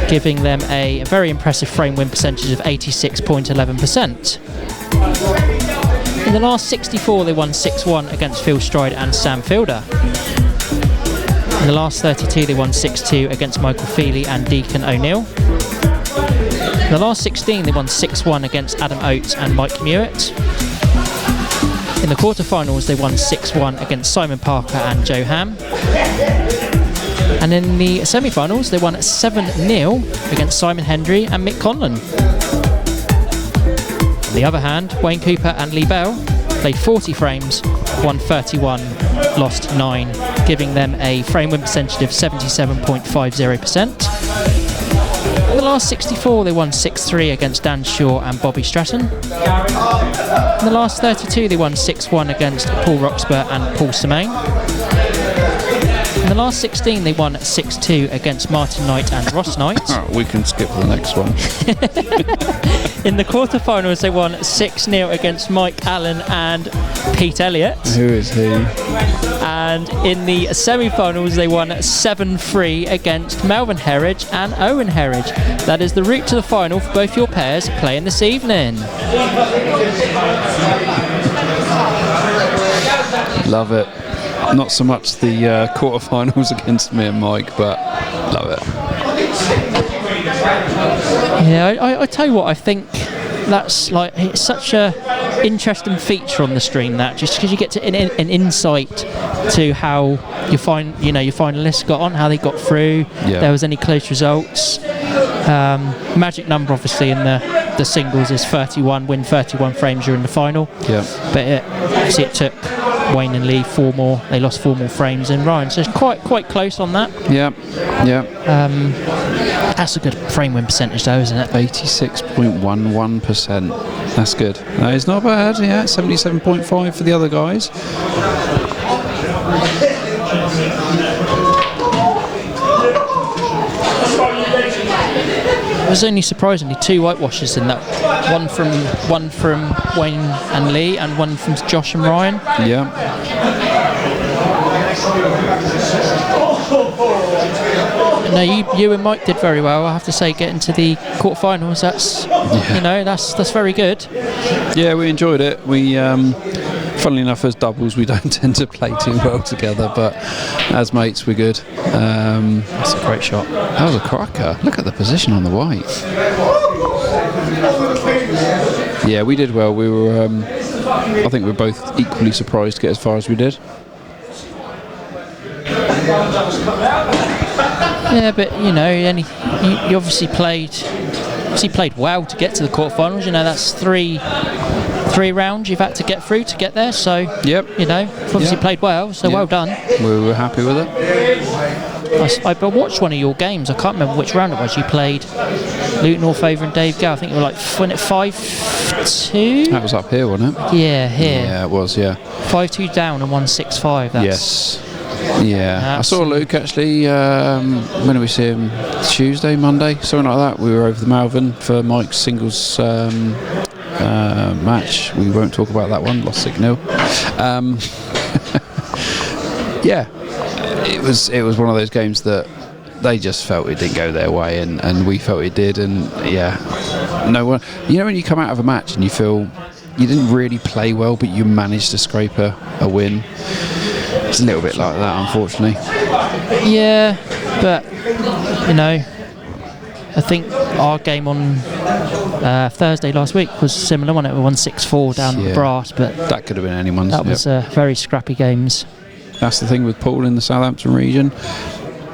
giving them a very impressive frame win percentage of 86.11%. In the last 64 they won 6-1 against Phil Stride and Sam Fielder. In the last 32 they won 6-2 against Michael Feely and Deacon O'Neill. In the last 16 they won 6-1 against Adam Oates and Mike Mewett. In the quarterfinals they won 6-1 against Simon Parker and Joe Ham. And in the semi-finals they won 7-0 against Simon Hendry and Mick Conlon. On the other hand, Wayne Cooper and Lee Bell played 40 frames, won 31, lost 9, giving them a frame win percentage of 77.50%. In the last 64 they won 6-3 against Dan Shaw and Bobby Stratton. In the last 32 they won 6-1 against Paul Roxburgh and Paul Semaine. In the last 16 they won 6-2 against Martin Knight and Ross Knight. We can skip the next one. In the quarterfinals they won 6-0 against Mike Allen and Pete Elliott. Who is he? And in the semi-finals they won 7-3 against Melvin Herridge and Owen Herridge. That is the route to the final for both your pairs playing this evening. Love it. Not so much the quarterfinals against me and Mike, but love it. Yeah, I tell you what, I think that's like, it's such a interesting feature on the stream, that just because you get to an insight to how your finalists got on, how they got through, Yeah. there was any close results. Magic number obviously in the singles is 31, win 31 frames during the final. Yeah. But it took Wayne and Lee 4 more. They lost 4 more frames in Ryan, so it's quite close on that. Yeah. Yeah. That's a good frame win percentage though, isn't it? 86.11%. That's good. That is not bad. Yeah, 77.5 for the other guys. There's only surprisingly 2 whitewashes in that. One from Wayne and Lee, and one from Josh and Ryan. Yeah. No, you and Mike did very well. I have to say, getting to the quarterfinals, that's that's very good. Yeah, we enjoyed it. We, funnily enough, as doubles, we don't tend to play too well together, but as mates, we're good. That's a great shot. That was a cracker. Look at the position on the white. Yeah, we did well. We were, I think we were both equally surprised to get as far as we did. Yeah, but you obviously played well to get to the quarterfinals. That's three rounds you've had to get through to get there. So Yep. obviously played well. So well done. We were happy with it. I watched one of your games. I can't remember which round it was. You played Luton Orfavour and Dave Gow. I think you were like 5-2. That was up here, wasn't it? Yeah, here. Yeah, it was. Yeah. 5-2 down and 1-6-5. Yes. Yeah, I saw Luke actually. When did we see him? Tuesday, Monday, something like that. We were over the Malvern for Mike's singles match. We won't talk about that one. Lost 6-0. Yeah, it was one of those games that they just felt it didn't go their way, and we felt it did. And yeah, no one. When you come out of a match and you feel you didn't really play well, but you managed to scrape a win. It's a little bit like that, unfortunately. Yeah, but I think our game on Thursday last week was similar, wasn't it? We won 6-4 down at the Brass, but that could have been anyone's. That was very scrappy games. That's the thing with Paul in the Southampton region.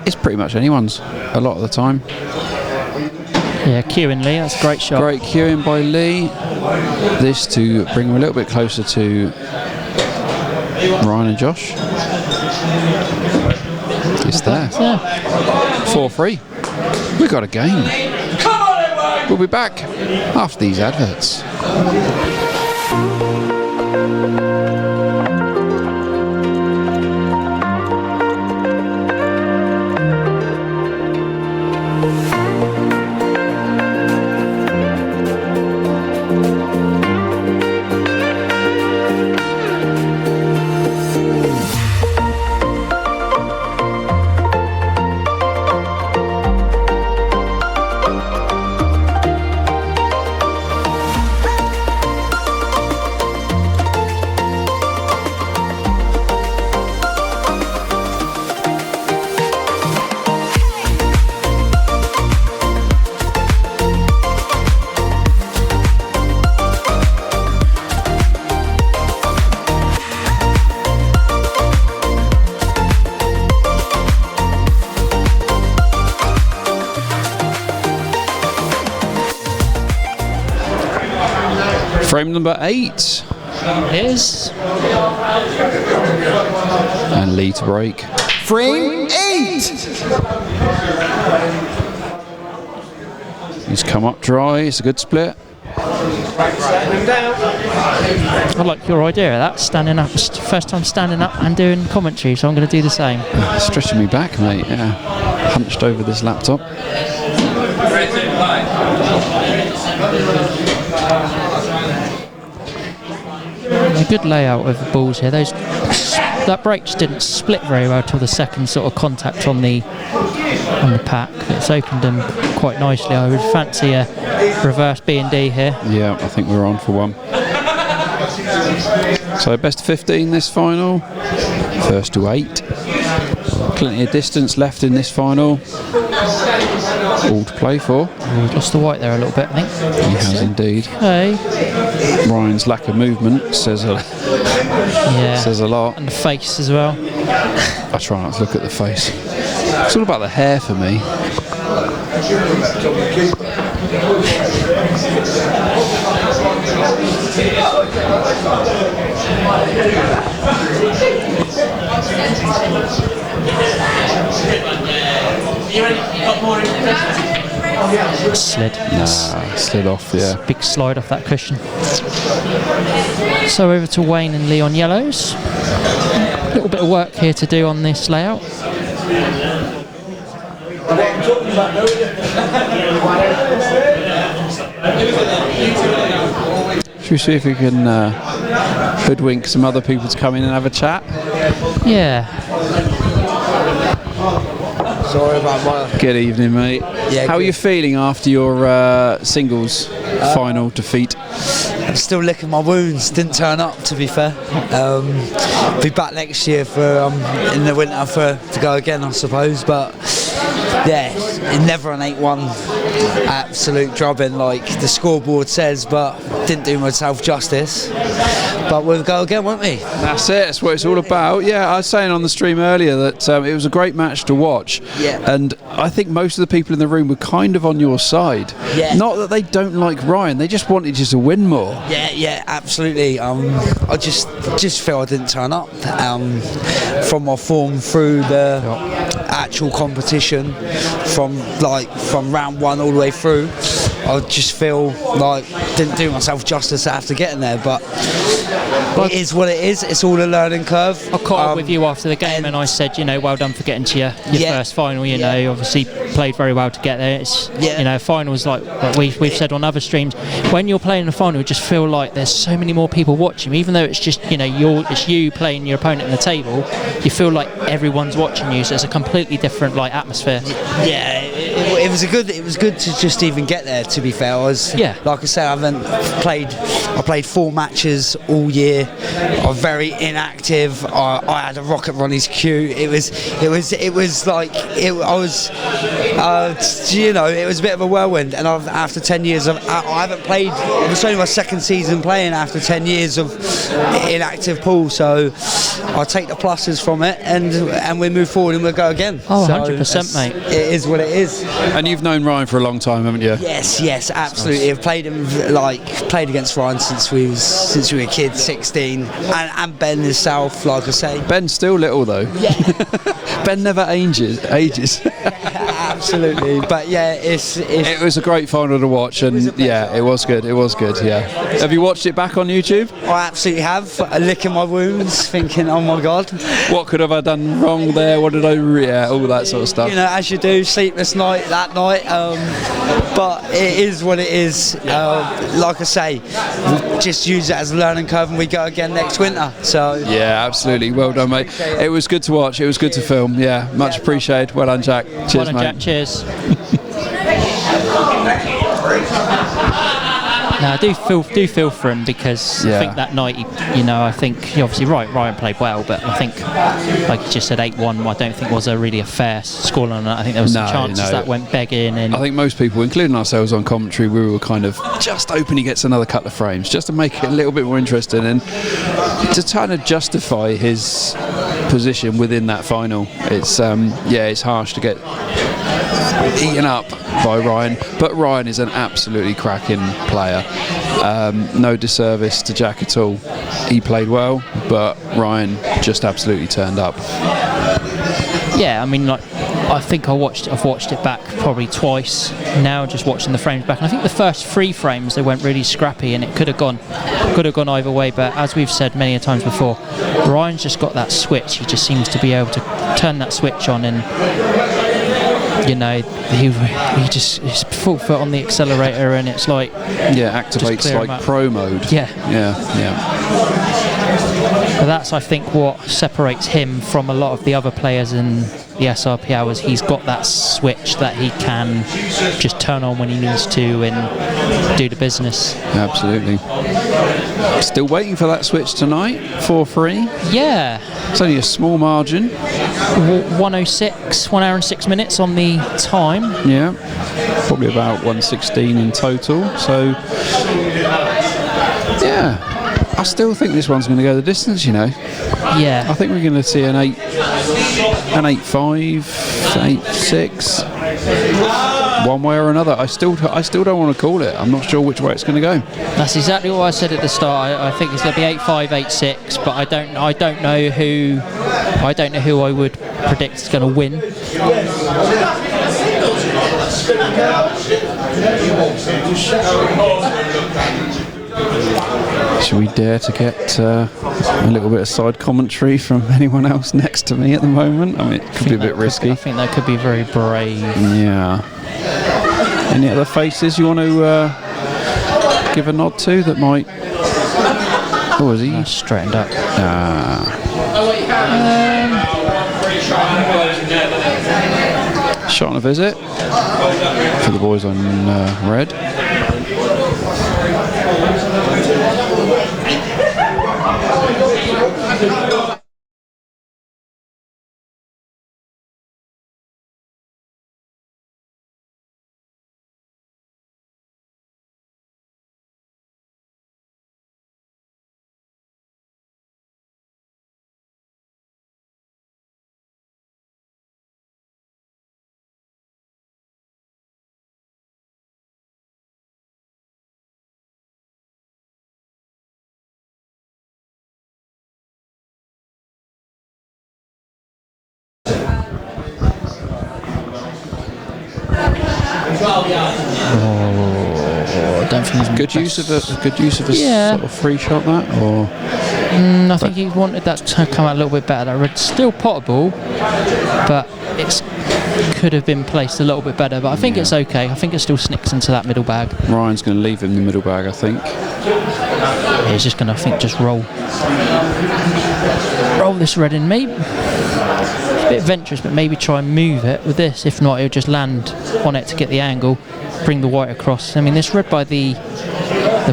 It's pretty much anyone's a lot of the time. Yeah, cueing Lee, that's a great shot. Great cueing by Lee. This to bring him a little bit closer to Ryan and Josh. It's there. Yeah. 4-3. We got a game. We'll be back after these adverts. Frame number 8. Is And Lee to break. Frame 8. He's come up dry. It's a good split. I like your idea of that, standing up. It's the first time standing up and doing commentary, so I'm going to do the same. Stretching me back, mate. Yeah. Hunched over this laptop. A good layout of the balls here. That break just didn't split very well till the second sort of contact on the pack. It's opened them quite nicely. I would fancy a reverse B&D here. Yeah, I think we're on for one. So best of 15 this final. First to 8. Plenty of distance left in this final. All to play for. We've lost the white there a little bit, I think. He has indeed. Okay. Ryan's lack of movement says a lot. And the face as well. I try not to look at the face. It's all about the hair for me. Slid off, yeah. Big slide off that cushion. So over to Wayne and Lee on yellows. A little bit of work here to do on this layout. Should we see if we can hoodwink some other people to come in and have a chat? Yeah. Sorry about my... Good evening, mate. Yeah, how are good. you feeling after your singles final defeat? I'm still licking my wounds. Didn't turn up, to be fair. Be back next year for in the winter to go again, I suppose. But yeah, never an 8-1 absolute drubbing like the scoreboard says. But didn't do myself justice. But we'll go again, won't we? That's it. That's what it's all about. Yeah, I was saying on the stream earlier that it was a great match to watch. Yeah. And I think most of the people in the room were kind of on your side. Yeah. Not that they don't like Ryan, they just wanted you to win more. Yeah, absolutely. I just feel I didn't turn up from my form through the actual competition, from round 1 all the way through. I just feel like didn't do myself justice after getting there, but it is what it is. It's all a learning curve. I caught up with you after the game and I said, well done for getting to your first final. You know, obviously played very well to get there. It's finals like we've said on other streams. When you're playing a final, you just feel like there's so many more people watching. Even though it's just it's you playing your opponent in the table, you feel like everyone's watching you. So it's a completely different atmosphere. Yeah, it was good to just even get there. To be fair, like I said, I played 4 matches all year. I'm very inactive. I had a rock at Ronnie's queue. It was a bit of a whirlwind. And after 10 years, I haven't played. It was only my second season playing after 10 years of inactive pool. So I take the pluses from it, and we move forward and we'll go again. Oh, so 100%, mate. It is what it is. And you've known Ryan for a long time, haven't you? Yes, absolutely. I've played against Ryan since we were kids, 16, and Ben himself, like I say. Ben's still little though. Yeah. Ben never ages. Absolutely, but yeah, it was a great final to watch, and it was good. Yeah. Have you watched it back on YouTube? I absolutely have. Licking my wounds, thinking, oh my God, what could have I done wrong there? What did all that sort of stuff. You know, as you do, sleepless night that night. But it is what it is. Like I say, we'll just use it as a learning curve, and we go again next winter. So yeah, absolutely. Well done, mate. It was good to watch. It was good to film. Yeah, much appreciated. Well done, Jack. Cheers, Well done, mate. Jack. Cheers. No, I do feel for him, because I think that night, I think obviously Ryan played well, but I think, like you just said, 8-1. I don't think was really a fair scoreline on that. I think there was some chances that went begging. And I think most people, including ourselves on commentary, we were kind of just hoping he gets another couple of frames, just to make it a little bit more interesting and to kind of justify his position within that final. It's it's harsh to get eaten up by Ryan, but Ryan is an absolutely cracking player. No disservice to Jack at all. He played well, but Ryan just absolutely turned up. Yeah, I mean, I think I've watched it back probably twice now, just watching the frames back. And I think the first 3 frames they went really scrappy, and it could have gone either way. But as we've said many a times before, Ryan's just got that switch. He just seems to be able to turn that switch on, and he just his full foot on the accelerator, and it's like activates like pro mode. Yeah. But that's, I think, what separates him from a lot of the other players in the SRPL, is he's got that switch that he can just turn on when he needs to and do the business. Absolutely. Still waiting for that switch tonight, 4-3. Yeah. It's only a small margin. 1:06, 1 hour and 6 minutes on the time. Yeah. Probably about 1:16 in total. So, yeah. I still think this one's going to go the distance, Yeah. I think we're going to see an 8-5, 8-6, one way or another. I still don't want to call it. I'm not sure which way it's going to go. That's exactly what I said at the start. I think it's going to be 8-5, 8-6, but I don't know who I would predict is going to win. Should we dare to get a little bit of side commentary from anyone else next to me at the moment? I mean, it could be a bit risky. I think that could be very brave. Yeah. Any other faces you want to give a nod to that might... Oh, is he? Straightened up. Shot on a visit for the boys on red. I don't think he's Good use of a sort of free shot, that, or I think he wanted that to come out a little bit better. It's still potable, but it could have been placed a little bit better. But I think it's okay. I think it still snicks into that middle bag. Ryan's going to leave him the middle bag, I think. He's just going to, just roll this red in. Maybe it's a bit adventurous, but maybe try and move it with this. If not, he'll just land on it to get the angle, bring the white across. I mean, this red by the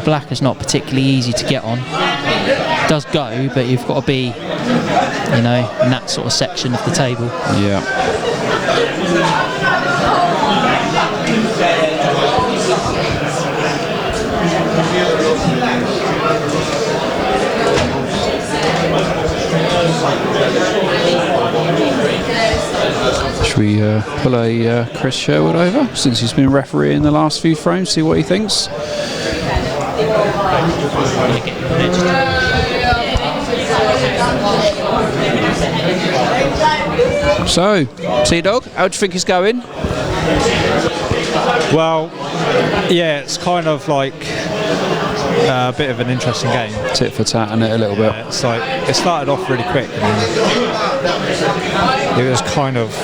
black is not particularly easy to get on. It does go, but you've got to be, in that sort of section of the table. Yeah. Should we pull a Chris Sherwood over, since he's been refereeing the last few frames, see what he thinks? So, Sea-Dog, how do you think it's going? Well, yeah, it's kind of like a bit of an interesting game. Tit for tat in it a little bit. It's like it started off really quick. And it was kind of,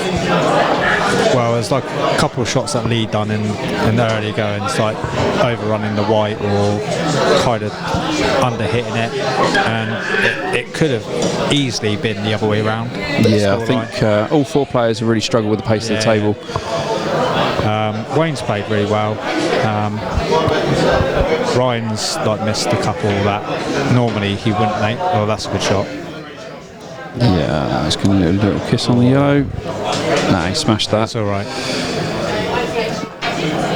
well, there's like a couple of shots that Lee done in the early going. It's like overrunning the white or kind of under hitting it, and it could have easily been the other way around. Yeah, I think all 4 players have really struggled with the pace of the table. Wayne's played really well. Ryan's like missed a couple that normally he wouldn't make. Oh, that's a good shot. Yeah, he's going to do a little kiss on the yellow. Nah, he smashed that. That's all right.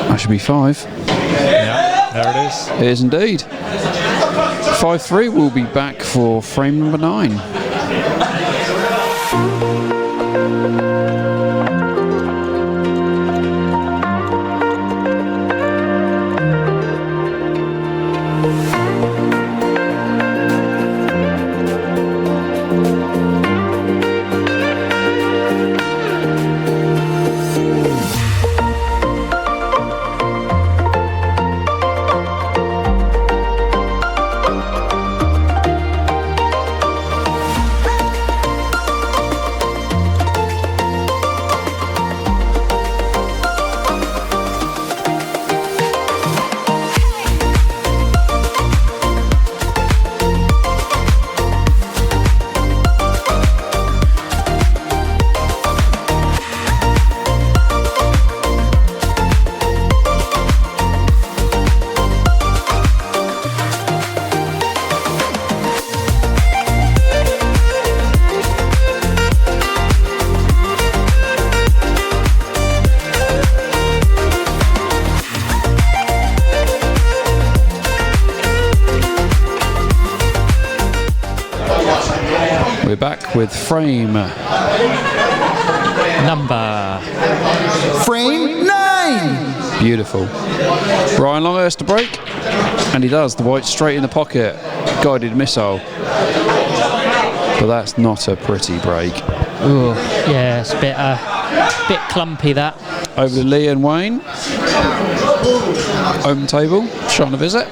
That should be 5. Yeah, there it is. It is indeed. 5-3. We'll be back for frame number 9. We're back with frame number. Frame 9. Beautiful. Ryan Longhurst to break, and he does. The white straight in the pocket, guided missile. But that's not a pretty break. Ooh, yeah, it's a bit clumpy that. Over to Lee and Wayne. Open table, shot on a visit.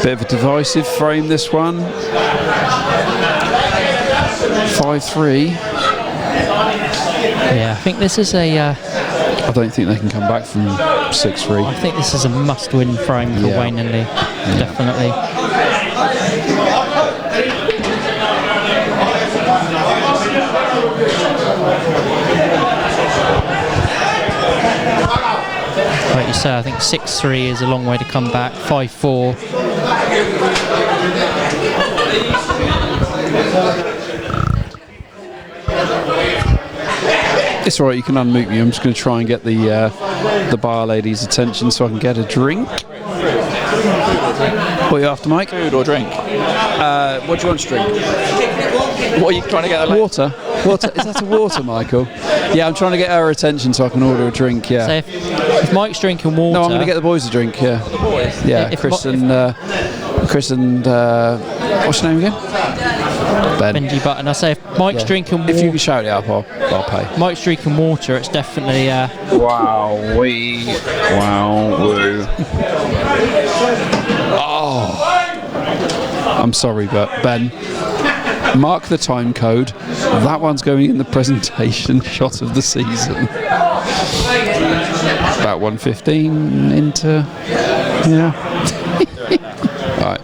Bit of a divisive frame, this one. 5-3. Yeah, I think this is a. I don't think they can come back from 6-3. I think this is a must-win frame for Wayne and Lee. Definitely. Like you say, I think 6-3 is a long way to come back. 5-4. It's alright, you can unmute me. I'm just going to try and get the bar lady's attention so I can get a drink. What are you after, Mike? Food or drink? What do you want to drink? What are you trying to get? Water. Water? Is that a water, Michael? Yeah, I'm trying to get her attention so I can order a drink. Yeah. So if Mike's drinking water, No, I'm going to get the boys a drink. Yeah. The boys. Yeah. Chris and what's your name again? Ben. Benji Button. I say if Mike's drinking water, if you can shout it up, I'll pay. Mike's drinking water. It's definitely. Wow, woo. Oh, I'm sorry, but Ben, mark the time code. That one's going in the presentation shot of the season. It's about 1:15 into. Yeah. Right.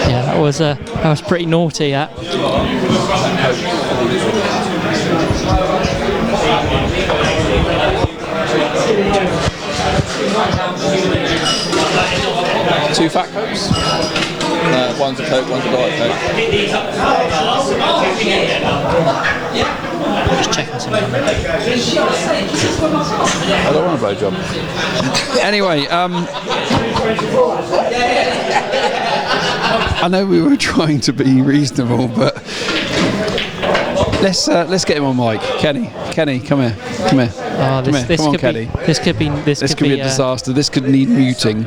Yeah, that was pretty naughty. That. Two fat cokes. One's a coke, one's a diet coke. Just checking something. I don't want a blowjob. Anyway, I know we were trying to be reasonable, but let's get him on mic. Kenny, come here. Oh, this Come on, could Kenny. This could be a disaster. This could need muting.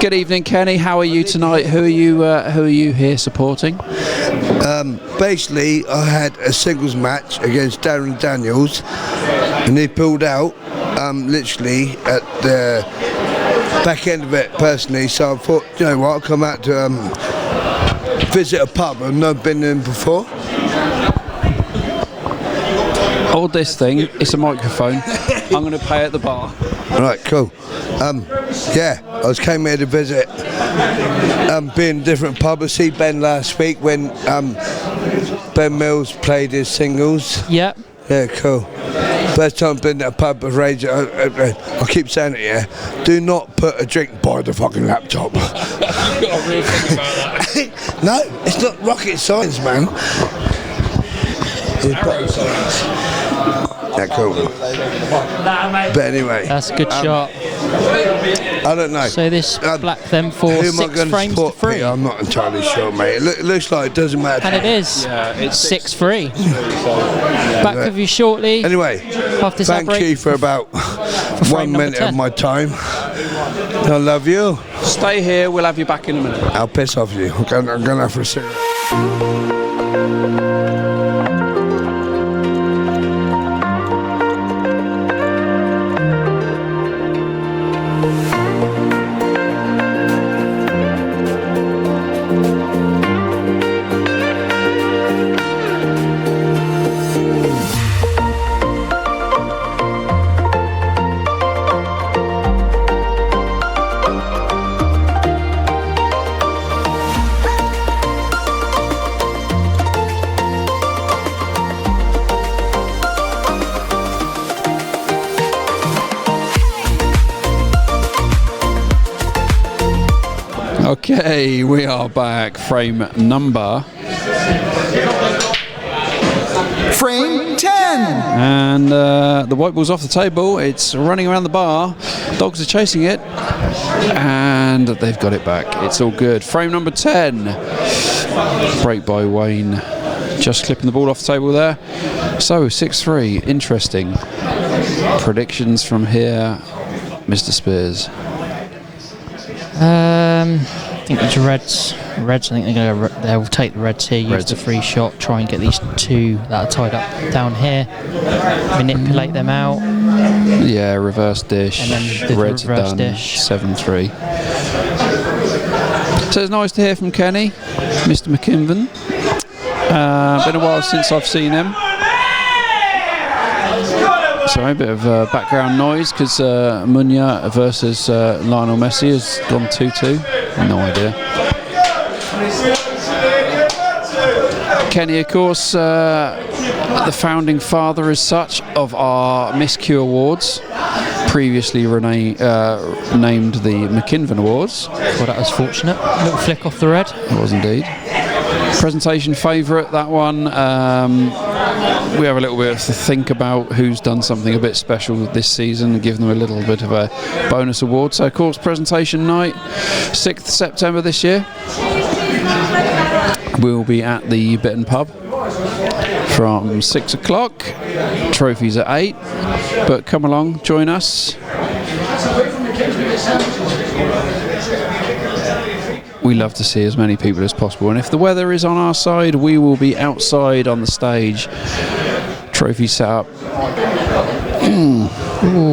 Good evening, Kenny. How are you tonight? Who are you here supporting? Basically, I had a singles match against Darren Daniels, and he pulled out literally at the back end of it personally. So I thought, you know what, I'll come out to visit a pub I've never been in before. Hold this thing. It's a microphone. I'm going to pay at the bar. All right, cool. Yeah, I came here to visit. Being a different pub. I see Ben last week when Ben Mills played his singles. Yep. Yeah, cool. First time I've been at a pub with Rage. I keep saying it, yeah. Do not put a drink by the fucking laptop. You've got a real thing about that. No, it's not rocket science, man. Arrow science. Yeah, cool. But anyway, That's a good shot. I don't know. So this black them for Who am I 6 going to frames to support? 3. Peter? I'm not entirely sure, mate. It looks like it doesn't matter. And it is. Yeah, it's 6-3. Back with you shortly. Anyway, After this thank break you for about frame 1 number minute 10. of my time. I love you. Stay here. We'll have you back in a minute. I'll piss off you. I'm going to have for a cigarette. Okay, we are back. Frame number. Frame 10. And the white ball's off the table. It's running around the bar. Dogs are chasing it. And they've got it back. It's all good. Frame number 10. Break by Wayne. Just clipping the ball off the table there. So, 6-3. Interesting. Predictions from here, Mr. Spears. I think it's Reds. I think they'll take the Reds here, use the free shot, try and get these two that are tied up down here, manipulate them out. Yeah, reverse dish. And then the Reds reverse done. dish. 7-3. So it's nice to hear from Kenny, Mr. McKinven. Been a while since I've seen him. Sorry, a bit of background noise because Munya versus Lionel Messi has gone 2-2. No idea. Kenny, of course, the founding father as such of our Miss Q Awards, previously named the McKinven Awards. Well, that was fortunate. Little flick off the red. It was indeed. Presentation favourite, that one. We have a little bit to think about who's done something a bit special this season and give them a little bit of a bonus award. So, of course, presentation night, 6th September this year. We'll be at the Bitton Pub from 6 o'clock. Trophies at 8. But come along, join us. We love to see as many people as possible, and if the weather is on our side, we will be outside on the stage. Trophy set up. Ooh,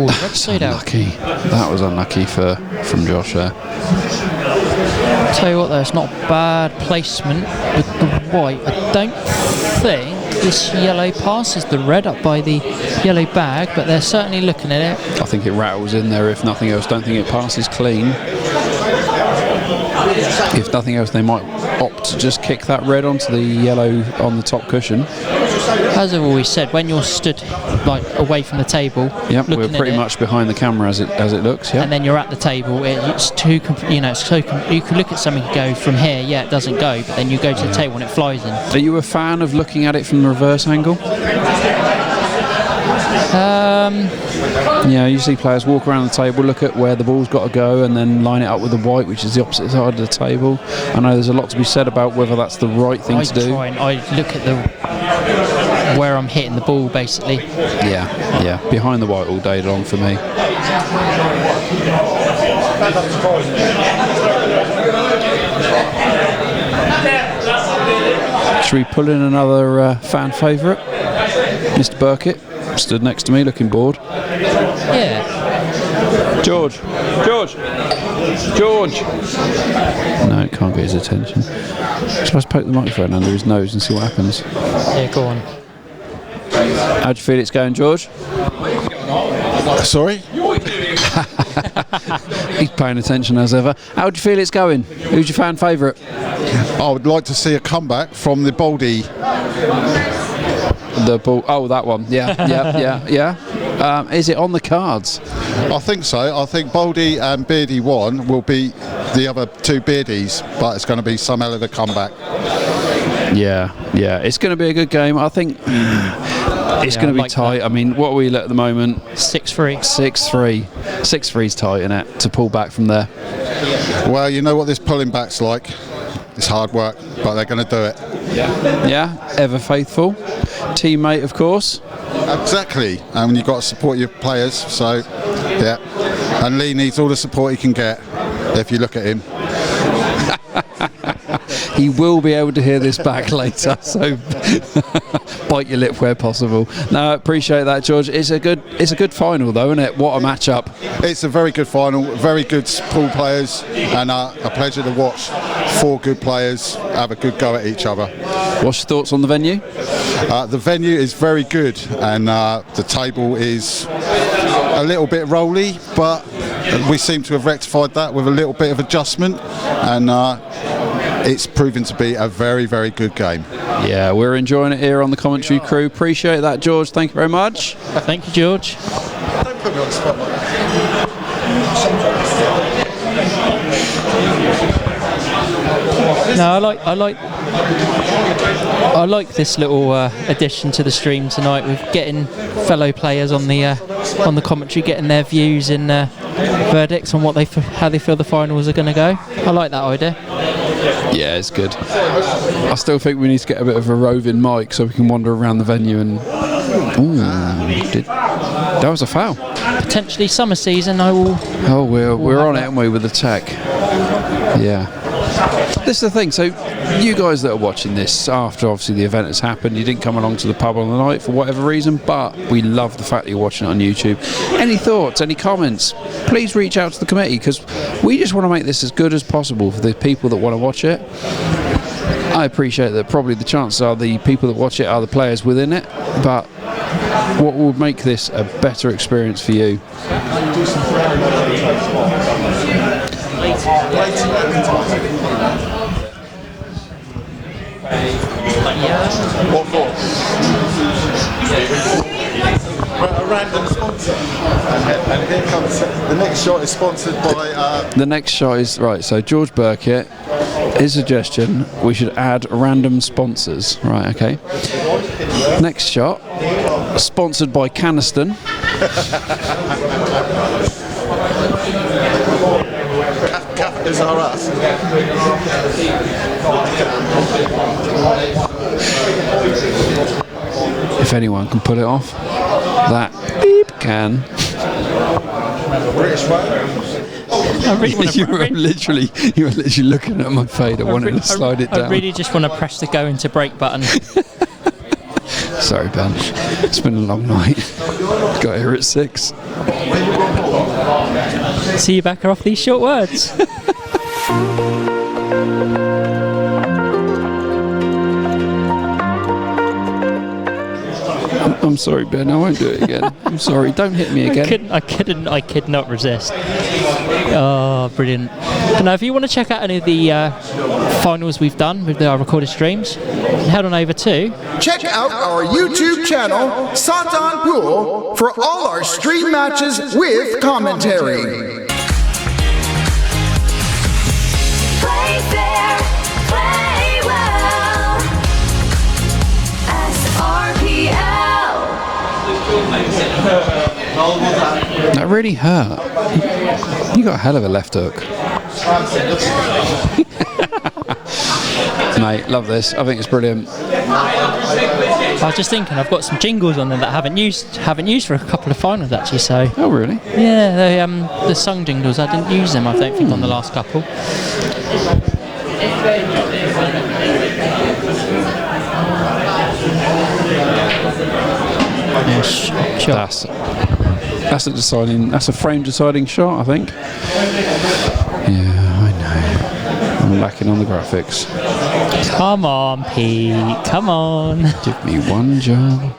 That's unlucky. That was unlucky from Josh there. Tell you what though, it's not bad placement with the white. I don't think this yellow passes the red up by the yellow bag, but they're certainly looking at it. I think it rattles in there if nothing else. Don't think it passes clean. If nothing else, they might opt to just kick that red onto the yellow on the top cushion. As I've always said, when you're stood like away from the table, yep, we're pretty much behind the camera as it looks. Yeah, and then you're at the table. It's too, it's so. You can look at something and go from here, yeah, it doesn't go, but then you go to the table and it flies in. Are you a fan of looking at it from the reverse angle? Yeah, you see players walk around the table, look at where the ball's got to go, and then line it up with the white, which is the opposite side of the table. I know there's a lot to be said about whether that's the right thing to do. I look at where I'm hitting the ball, basically. Yeah, behind the white all day long for me. Should we pull in another fan favourite? Mr. Burkett stood next to me looking bored. Yeah. George! No, it can't get his attention. Shall I poke the microphone under his nose and see what happens? Yeah, go on. How do you feel it's going, George? Sorry? He's paying attention as ever. How do you feel it's going? Who's your fan favourite? I would like to see a comeback from the Baldy. The ball. Oh, that one. Yeah. Is it on the cards? I think so. I think Baldy and Beardy 1 will beat the other two Beardies, but it's going to be some hell of a comeback. Yeah. It's going to be a good game. I think it's going to be tight. That. I mean, what are we at the moment? 6-3. 6-3. 6-3's tight, isn't it? To pull back from there. Well, you know what this pulling back's like. It's hard work, but they're going to do it. Yeah. Ever faithful. Teammate, of course. Exactly. And you've got to support your players. So, yeah. And Lee needs all the support he can get if you look at him. He will be able to hear this back later, so bite your lip where possible. No, appreciate that, George. It's a good final, though, isn't it? What a match-up. It's a very good final, very good pool players, and a pleasure to watch 4 good players have a good go at each other. What's your thoughts on the venue? The venue is very good, and the table is a little bit rolly, but we seem to have rectified that with a little bit of adjustment, and it's proven to be a very, very good game. Yeah, we're enjoying it here on the commentary crew. Appreciate that, George. Thank you very much. Thank you, George. Don't put me on the spot like that. No, I like this little addition to the stream tonight with getting fellow players on the commentary, getting their views and verdicts on how they feel the finals are going to go. I like that idea. Yeah, it's good. I still think we need to get a bit of a roving mic so we can wander around the venue and... that was a foul. Potentially summer season, I will... Oh, we're on it, aren't we, with the tech? Yeah. This is the thing, so you guys that are watching this after obviously the event has happened, you didn't come along to the pub on the night for whatever reason, but we love the fact that you're watching it on YouTube. Any thoughts, any comments, please reach out to the committee, because we just want to make this as good as possible for the people that want to watch it. I appreciate that probably the chances are the people that watch it are the players within it, but what will make this a better experience for you? What for? A random sponsor. And here comes the next shot is sponsored by. The next shot is right. So George Burkett, his suggestion: we should add random sponsors. Right. Okay. Next shot, sponsored by Caniston. Is our us. If anyone can pull it off, that beep can. British one. You were literally looking at my fade. I wanted to slide it down. I really just want to press the go into break button. Sorry, Ben. It's been a long night. Got here at 6. See you back off these short words. I'm sorry, Ben. I won't do it again. I'm sorry. Don't hit me again. I could not resist. Oh, brilliant. Now, if you want to check out any of the finals we've done with our recorded streams, head on over to... Check out our YouTube channel, Satan Pool, for all our stream matches with commentary. Play fair, play well. SRPL. That really hurt. You got a hell of a left hook. Mate, love this. I think it's brilliant. I was just thinking, I've got some jingles on there that I haven't used for a couple of finals actually. So. Oh really? Yeah, the sung jingles. I didn't use them. I don't think on the last couple. Yes, that's a deciding. That's a frame deciding shot, I think. Yeah, I know. I'm lacking on the graphics. Come on, Pete. Come on. Give me one job.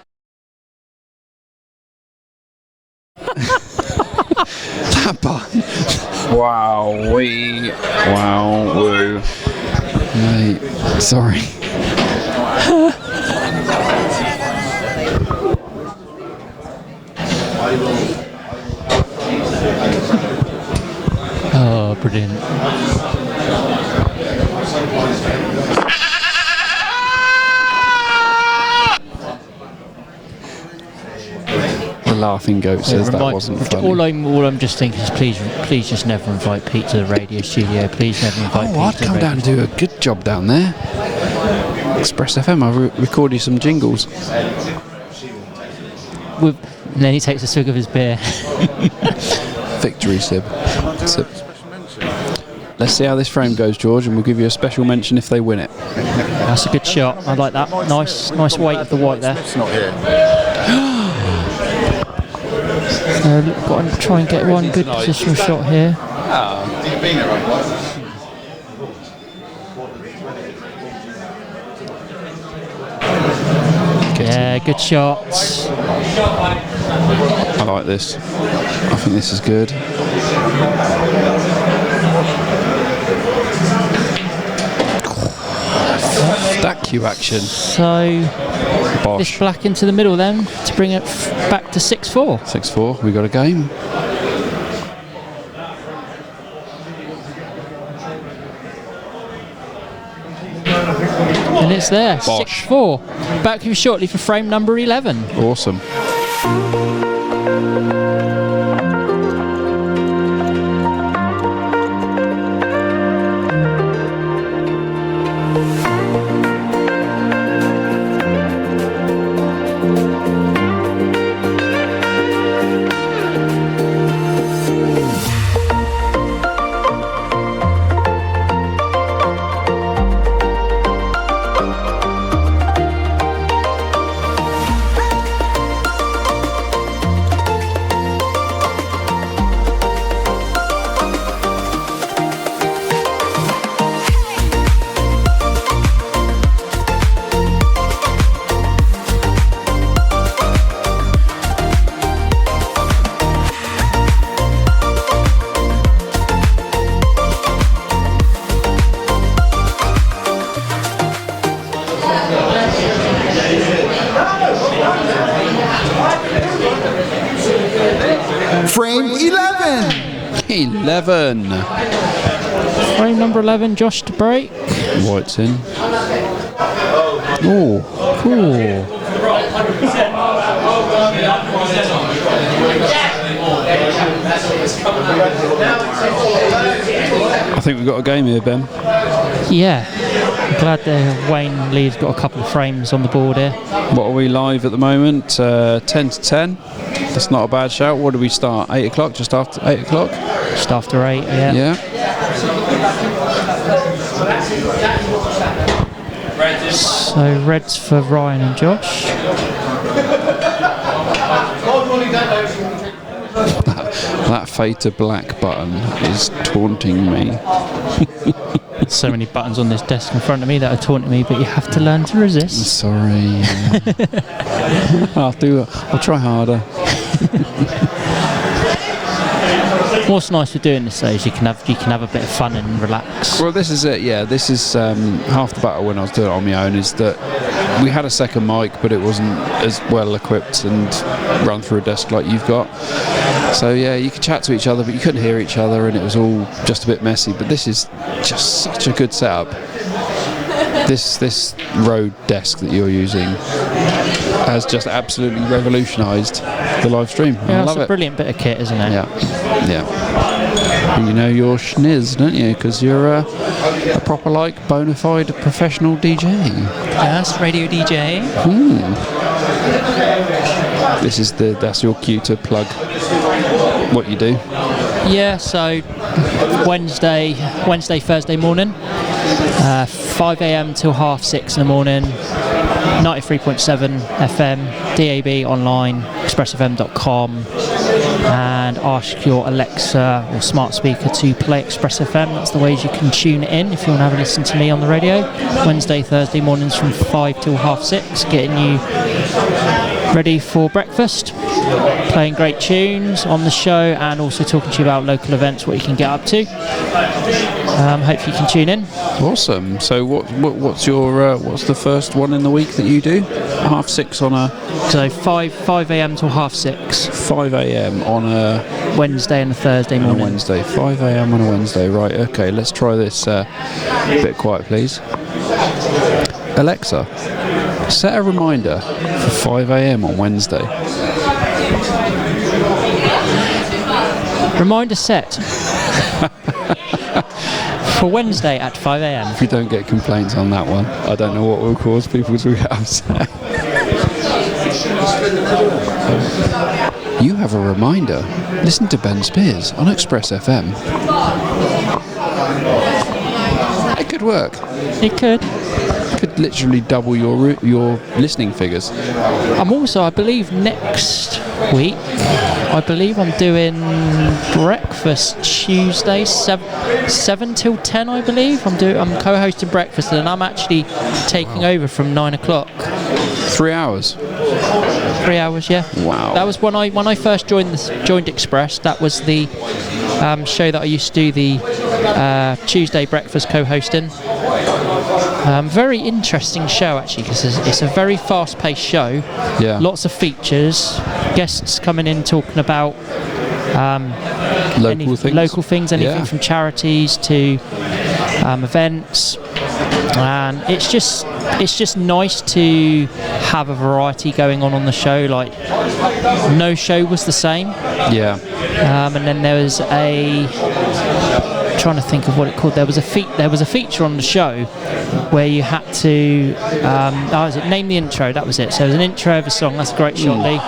That button. Wow, woo. Mate, sorry. Oh, brilliant. The laughing goat says that wasn't funny. All I'm just thinking is please just never invite Pete to the radio studio. Please never invite Pete I'd to the come radio down and do a good job down there. Express FM, I'll record you some jingles. And then he takes a swig of his beer. Victory sip. Let's see how this frame goes, George, and we'll give you a special mention if they win it. That's a good shot. I like that. Nice weight of the white there. It's not here. Got to try and get one good positional shot here. Yeah, good shots. I like this. I think this is good. That cue action. So, this black into the middle then to bring it back to 6-4. 6-4, we got a game. And it's there, 6-4. Back to you shortly for frame number 11. Awesome. Frame 11. 11. Frame number 11, Josh to break. White's in. Oh, Cool. I think we've got a game here, Ben. Yeah. I'm glad Wayne Lee's got a couple of frames on the board here. What are we live at the moment? 10 to 10. That's not a bad shout. What do we start? 8 o'clock? Just after 8 o'clock? Just after 8, yeah. Yeah. So reds for Ryan and Josh. That fade to black button is taunting me. So many buttons on this desk in front of me that are taunting me, but you have to learn to resist. Sorry. I'll try harder. What's nice with doing this though is you can have a bit of fun and relax. Well, this is it. Yeah, this is half the battle when I was doing it on my own. Is that we had a second mic, but it wasn't as well equipped and run through a desk like you've got. So yeah, you could chat to each other, but you couldn't hear each other, and it was all just a bit messy. But this is just such a good setup. This Rode desk that you're using has just absolutely revolutionised the live stream. I Yeah, love it's a it. brilliant bit of kit, isn't it? Yeah, yeah. And you know your schniz, don't you? Because you're a proper, like, bona fide professional DJ. Yes, radio DJ. That's your cue to plug what you do. Yeah, so Wednesday, Thursday morning, 5 a.m. till 6:30 in the morning, 93.7 FM, DAB online, expressfm.com, and ask your Alexa or smart speaker to play Express FM. That's the ways you can tune in if you want to have a listen to me on the radio. Wednesday, Thursday mornings from 5 till 6:30, getting you ready for breakfast, playing great tunes on the show, and also talking to you about local events, what you can get up to. Hope you can tune in. Awesome. So what's your what's the first one in the week that you do? 6:30 on a. So 5 a.m. till 6:30. 5 a.m. on a Wednesday and a Thursday on a morning. Wednesday. 5 a.m. on a Wednesday. Right. Okay. Let's try this. A bit quiet, please. Alexa, set a reminder for 5 a.m. on Wednesday. Reminder set for Wednesday at 5 a.m. If we don't get complaints on that one, I don't know what will cause people to get upset. You have a reminder. Listen to Ben Spears on Express FM. It could work. It could. Could literally double your listening figures. I'm also, I believe, next week, I'm doing breakfast Tuesday, 7 till 10, I believe. I'm co-hosting breakfast, and I'm actually taking over from 9 o'clock. 3 hours. 3 hours, yeah. Wow. That was when I first joined Express. That was the show that I used to do, the Tuesday breakfast co-hosting. Very interesting show actually, because it's a very fast-paced show. Yeah. Lots of features, guests coming in talking about local things, anything Yeah. from charities to events, and it's just nice to have a variety going on the show. Like, no show was the same. Yeah. And then there was trying to think of what it called. There was a feature on the show where you had to name the intro. That was it. So it was an intro of a song. That's a great shot, Lee.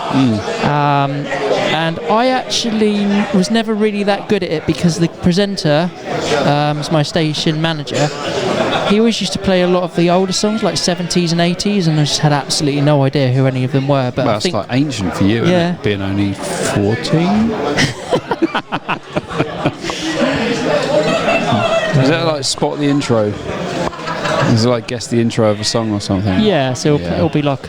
And I actually was never really that good at it, because the presenter, was my station manager. He always used to play a lot of the older songs, like 70s and 80s, and I just had absolutely no idea who any of them were. But Well, I it's think like ancient for you, isn't Yeah. it? Being only 14. Is that like spot the intro? Is it like guess the intro of a song or something? yeah, so it'll be like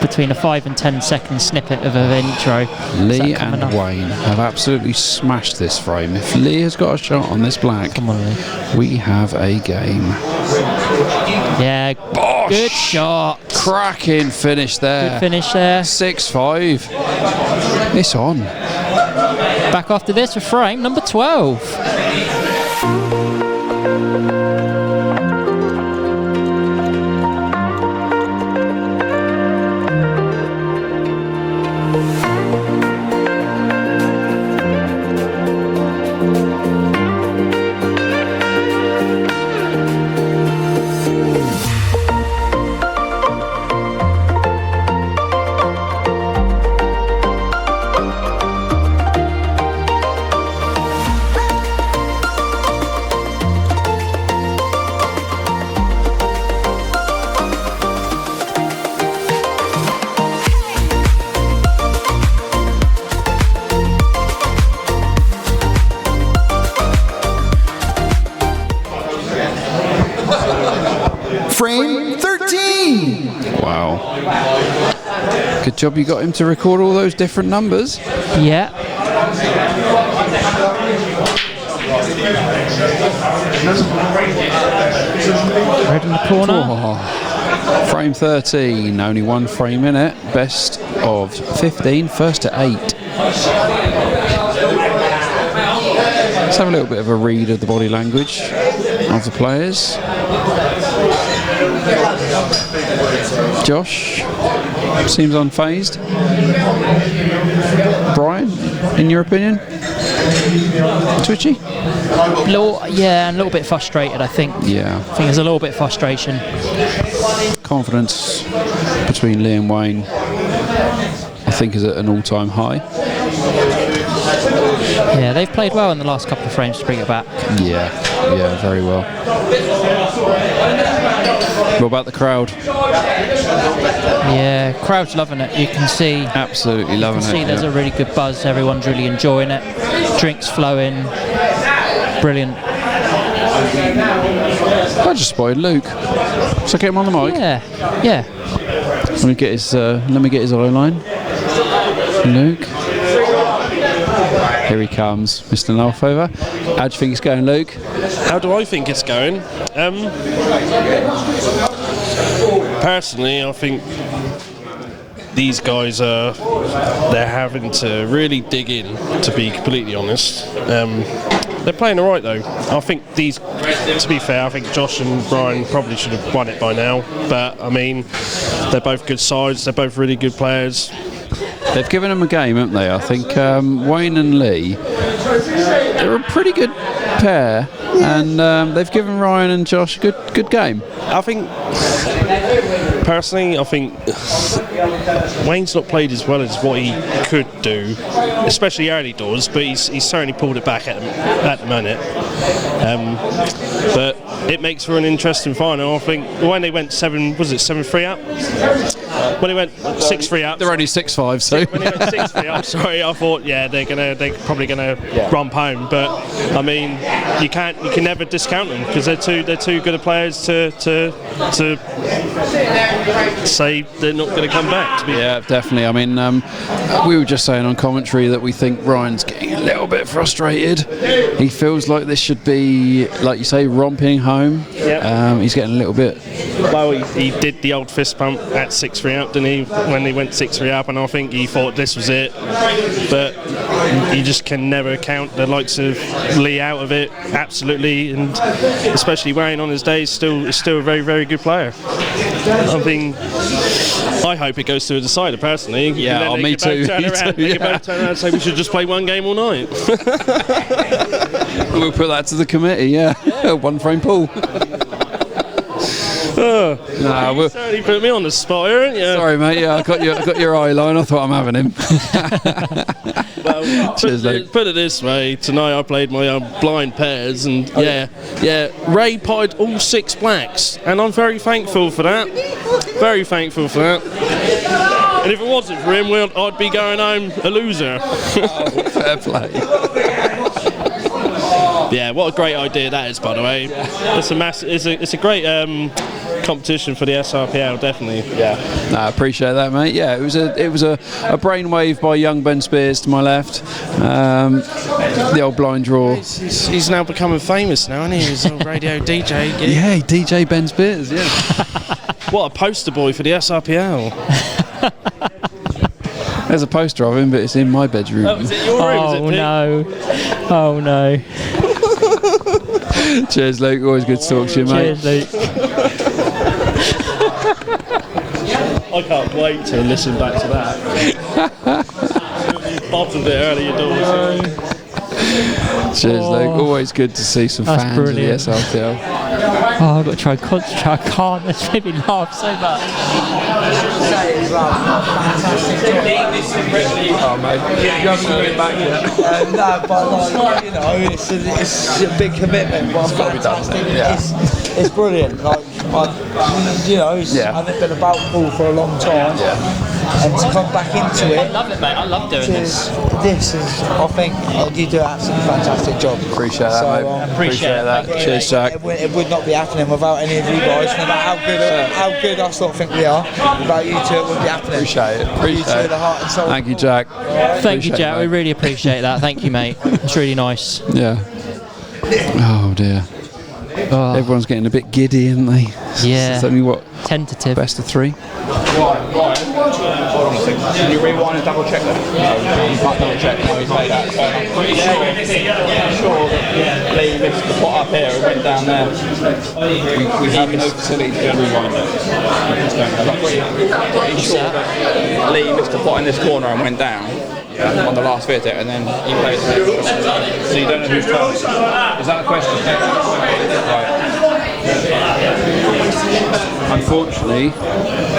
between a 5 and 10 second snippet of an intro. Lee and Wayne have absolutely smashed this frame. If Lee has got a shot on this black, Come on, Lee. we have a game. Yeah, Bosh! good shot. Cracking finish there. Good finish there. 6-5. It's on. Back after this with frame number 12. Frame 13. Wow. Good job you got him to record all those different numbers. Yeah. Red in the corner. Oh. Frame 13, only one frame in it. Best of 15, first to 8. Let's have a little bit of a read of the body language of the players. Josh seems unfazed. Brian, in your opinion? Twitchy? Yeah, and a little bit frustrated, I think. Yeah. I think there's a little bit of frustration. Confidence between Lee and Wayne, I think, is at an all-time high. Yeah, they've played well in the last couple of frames to bring it back. Yeah, very well. What about the crowd? Yeah, crowd's loving it. You can see. Absolutely loving it. You can see there's a really good buzz. Everyone's really enjoying it. Drinks flowing. Brilliant. I just spotted Luke. So get him on the mic. Yeah. Let me get his eye line. Luke. Here he comes, Mr. Nolfover. How do you think it's going, Luke? How do I think it's going? Personally, I think these guys they're having to really dig in, to be completely honest. They're playing all right though. I think to be fair, I think Josh and Brian probably should have won it by now. But I mean, they're both good sides. They're both really good players. They've given them a game, haven't they? I think Wayne and Lee, they're a pretty good pair, and they've given Ryan and Josh a good game. I think, personally, Wayne's not played as well as what he could do, especially early doors, but he's certainly pulled it back at the minute. But it makes for an interesting final. I think when they went 7-3 up? When they went 6-3 up. They're only 6-5, so. When they went 6-3 up, sorry, I thought, they're probably gonna romp home. But I mean, you can never discount them because they're too good a players to say they're not going to come back. Yeah, definitely. I mean, we were just saying on commentary that we think Ryan's getting a little bit frustrated. He feels like this should be, like you say, romping home. Yep. He's getting a little bit. Well, he did the old fist pump at 6-3 up, didn't he? When they went 6-3 up, and I think he thought this was it. But you just can never count the likes of Lee out of it. Absolutely, and especially Wayne on his day is still a very, very good player. I hope it goes to a decider personally. Yeah, me too. They can both turn around and say we should just play one game all night. We'll put that to the committee. Yeah. One frame pool. You certainly put me on the spot here, haven't you? Sorry, mate. Yeah, I got your eye line. I thought I'm having him. Well, Cheers, Luke. put it this way. Tonight I played my blind pairs, and Ray pied all 6 blacks, and I'm very thankful for that. Very thankful for that. And if it wasn't for him, I'd be going home a loser. Fair play. Yeah, what a great idea that is, by the way. It's a great competition for the SRPL, definitely. Yeah, I appreciate that, mate. Yeah, it was a brainwave by young Ben Spears to my left. The old blind draw. He's now becoming famous now, isn't he? He's a radio DJ. Yeah, DJ Ben Spears. Yeah. What a poster boy for the SRPL. There's a poster of him, but it's in my bedroom. Oh, is it your room? Oh is it, Pete? no! Oh no! Cheers, Luke. Always good to talk to you, mate. Cheers, Luke. I can't wait to listen back to that. Bottled it early doors. Cheers, Luke. Always good to see some That's fans brilliant. of the SLTL. Oh, I've got to try and concentrate. I can't. That's made me laugh so much. No, but like, you know, it's a big commitment, but fantastic. It's brilliant. Like, you know, I haven't been about pool for a long time, and to come back into I it. love it, mate. I love doing this. This is, I think, you do an absolutely fantastic job. Appreciate that, mate. Appreciate that. Cheers, Jack. It would not be happening without any of you guys. No matter how good I sort of think we are, without you two, it wouldn't be happening. Appreciate it. You Appreciate two, it. the heart and soul. Thank you, Jack. Thank you, Appreciate Jack. it, We mate. really appreciate that. Thank you, mate. It's really nice. Yeah. Oh dear. Oh, Everyone's getting a bit giddy, aren't they? Yeah. It's only what, tentative. best of 3? Can you rewind and double check that? You can't double check how he played that. I'm pretty sure that Lee missed the pot up here and went down there. We have no facility to rewind it. I'm pretty sure that Lee missed the pot in this corner and went down on the last visit, and then he played it. So you don't know whose turn. Is that a question? Right. Unfortunately,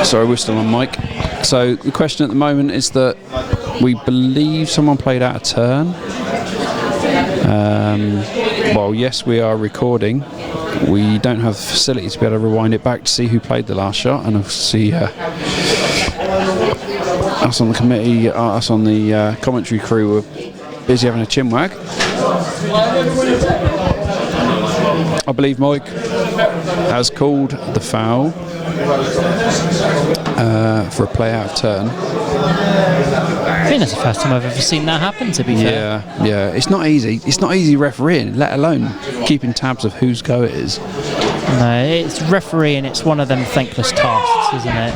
sorry, we're still on mic. So the question at the moment is that we believe someone played out a turn. Well, yes, we are recording. We don't have the facility to be able to rewind it back to see who played the last shot, and obviously us on the committee, us on the commentary crew were busy having a chinwag. I believe Mike has called the foul for a play out of turn. I think that's the first time I've ever seen that happen, to be fair. Yeah. It's not easy. It's not easy refereeing, let alone keeping tabs of whose go it is. No, it's refereeing. It's one of them thankless tasks, isn't it?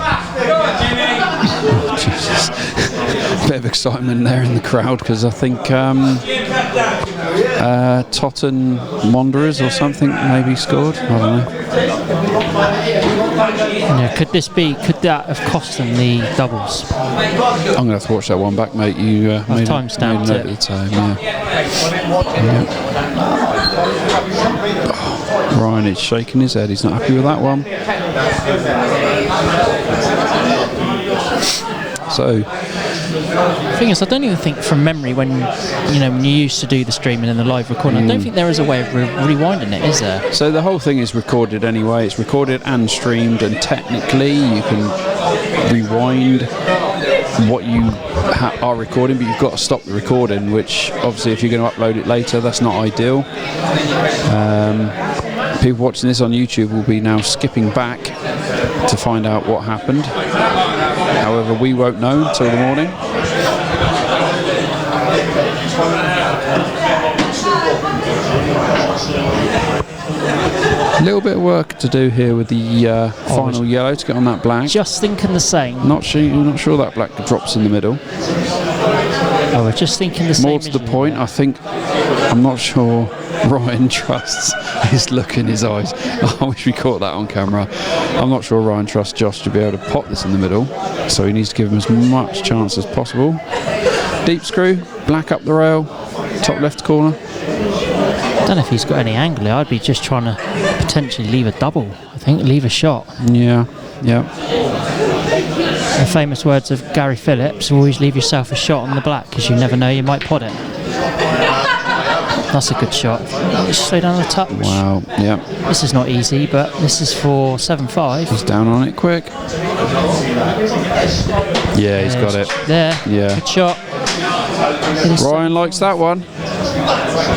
Oh, Jesus. Bit of excitement there in the crowd because I think Totton Wanderers or something maybe scored. I don't know. Yeah, could that have cost them the doubles? I'm going to have to watch that one back, mate. You made time-stamped made a it. note at the time, Oh, Ryan is shaking his head. He's not happy with that one. So, The thing is, I don't even think from memory when you used to do the streaming and the live recording, I don't think there is a way of rewinding it, is there? So the whole thing is recorded anyway. It's recorded and streamed, and technically you can rewind what you are recording, but you've got to stop the recording, which obviously if you're going to upload it later, that's not ideal. People watching this on YouTube will be now skipping back to find out what happened. However, we won't know until the morning. A little bit of work to do here with the final yellow to get on that black. Just thinking the same. Not sure that black drops in the middle. I was just thinking the same. More to the point, I'm not sure Ryan trusts his look in his eyes. I wish we caught that on camera. I'm not sure Ryan trusts Josh to be able to pop this in the middle, so he needs to give him as much chance as possible. Deep screw, black up the rail, top left corner. I don't know if he's got any angle here. I'd be just trying to potentially leave a double. I think leave a shot. Yeah. The famous words of Gary Phillips: always leave yourself a shot on the black because you never know, you might pot it. That's a good shot. Just slow down the touch. Wow, yeah. This is not easy, but this is for 7-5. He's down on it quick. Yeah, he's got it. There. Yeah. Good shot. Ryan likes that one.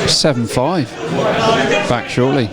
7-5. Back shortly.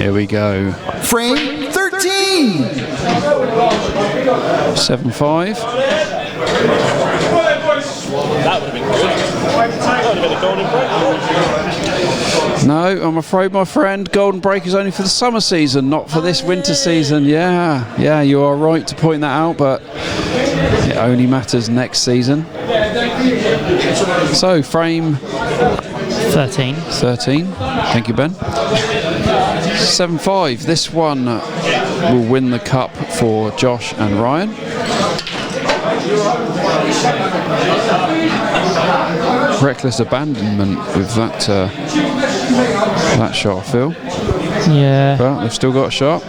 Here we go. Frame 13. 7-5. That would have been good. That would have been a golden break. No, I'm afraid, my friend, golden break is only for the summer season, not for this winter season. Yeah, you are right to point that out, but it only matters next season. So, frame 13. 13. Thank you, Ben. 7-5. This one will win the cup for Josh and Ryan. Reckless abandonment with that shot, I feel. Yeah. But they've still got a shot.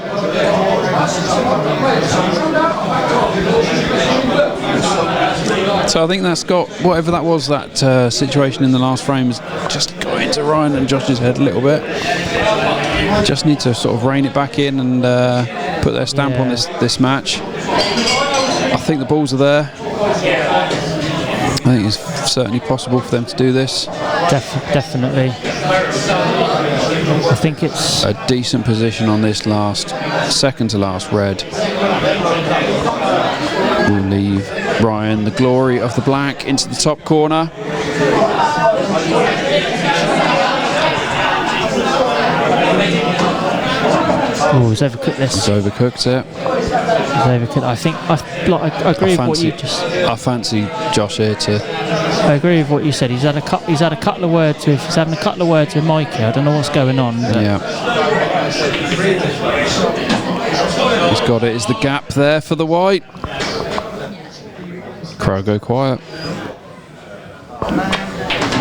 So I think that's got, whatever that was, that situation in the last frame has just got into Ryan and Josh's head a little bit. Just need to sort of rein it back in and put their stamp on this match. I think the balls are there. I think it's certainly possible for them to do this. Definitely. I think it's a decent position on this second to last red. Will leave Ryan the glory of the black into the top corner. Oh, he's overcooked this. He's overcooked it. I think I agree with what you just. I fancy Josh here to. I agree with what you said. He's had a couple of words with. He's having a couple of words with Mikey. I don't know what's going on. Yeah. He's got it. Is the gap there for the white? Crow, go quiet.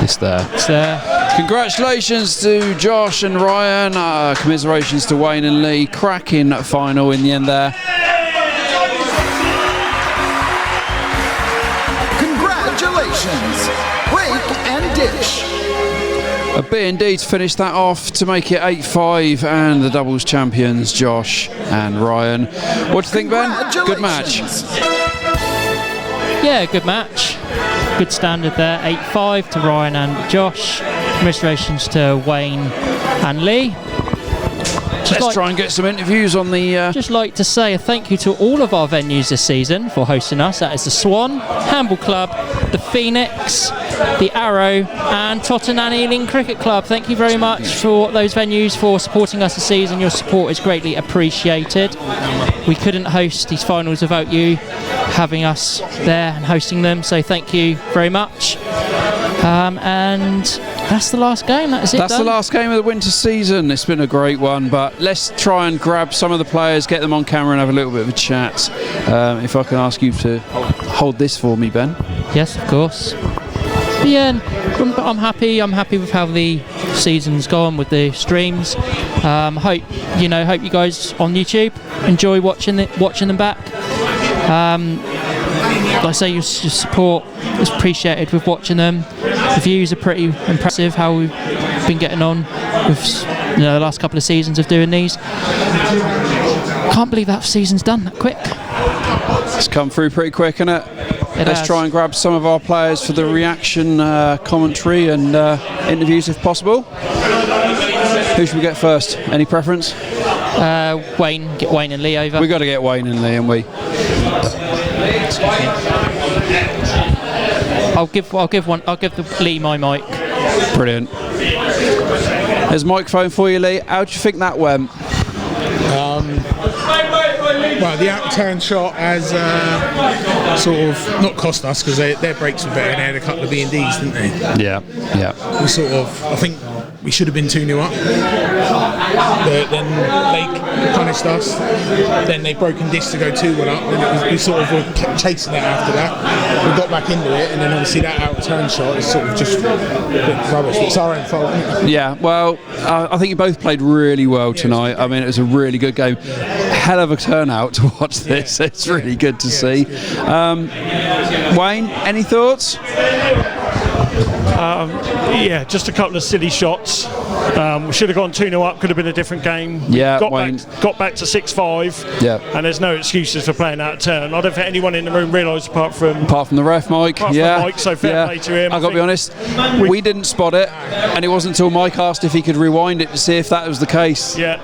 It's there. It's there. Congratulations to Josh and Ryan. Commiserations to Wayne and Lee. Cracking final in the end there. Congratulations, Break and Dish. A bit indeed to finish that off to make it 8-5 and the doubles champions Josh and Ryan. What do you think, Ben? Good match. Yeah, good match. Good standard there. 8-5 to Ryan and Josh. Commiserations to Wayne and Lee. Let's try and get some interviews on the... Just like to say a thank you to all of our venues this season for hosting us. That is the Swan, Handball Club, the Phoenix, the Arrow and Tottenham Ealing Cricket Club. Thank you very much for those venues for supporting us this season. Your support is greatly appreciated. We couldn't host these finals without you having us there and hosting them, so thank you very much. And that's the last game. That's it. That's the last game of the winter season. It's been a great one, but let's try and grab some of the players, get them on camera and have a little bit of a chat. If I can ask you to hold this for me, Ben. Yes, of course. But yeah, I'm happy. I'm happy with how the season's gone with the streams. Hope you guys on YouTube enjoy watching them back. Like I say, your support is appreciated with watching them. The views are pretty impressive how we've been getting on with the last couple of seasons of doing these. Can't believe that season's done that quick. It's come through pretty quick, isn't it? Let's try and grab some of our players for the reaction commentary and interviews if possible. Who should we get first? Any preference? Wayne. Get Wayne and Lee over. We've got to get Wayne and Lee, haven't we? I'll give the Lee my mic. Brilliant. There's a microphone for you, Lee. How do you think that went? Well, the out-turn shot has sort of not cost us because their breaks were better and they had a couple of B&Ds, didn't they? Yeah. We sort of, I think we should have been 2-0 up. But then they punished us. Then they broken dish to go 2-1 up. And we sort of were chasing it after that. We got back into it, and then obviously that out-turn shot is sort of just a bit rubbish. It's our own fault, isn't it? Yeah, well, I think you both played really well tonight. I mean, it was a really good game. Hell of a turnout to watch this. It's really good to see. Wayne, any thoughts? Yeah, just a couple of silly shots. We should have gone 2-0 up, could have been a different game. Yeah, got back to 6-5. Yeah. And there's no excuses for playing out of turn. I don't think anyone in the room realised apart from the ref, Mike. Mike, so fair play to him. I got to be honest, we didn't spot it, and it wasn't until Mike asked if he could rewind it to see if that was the case. Yeah,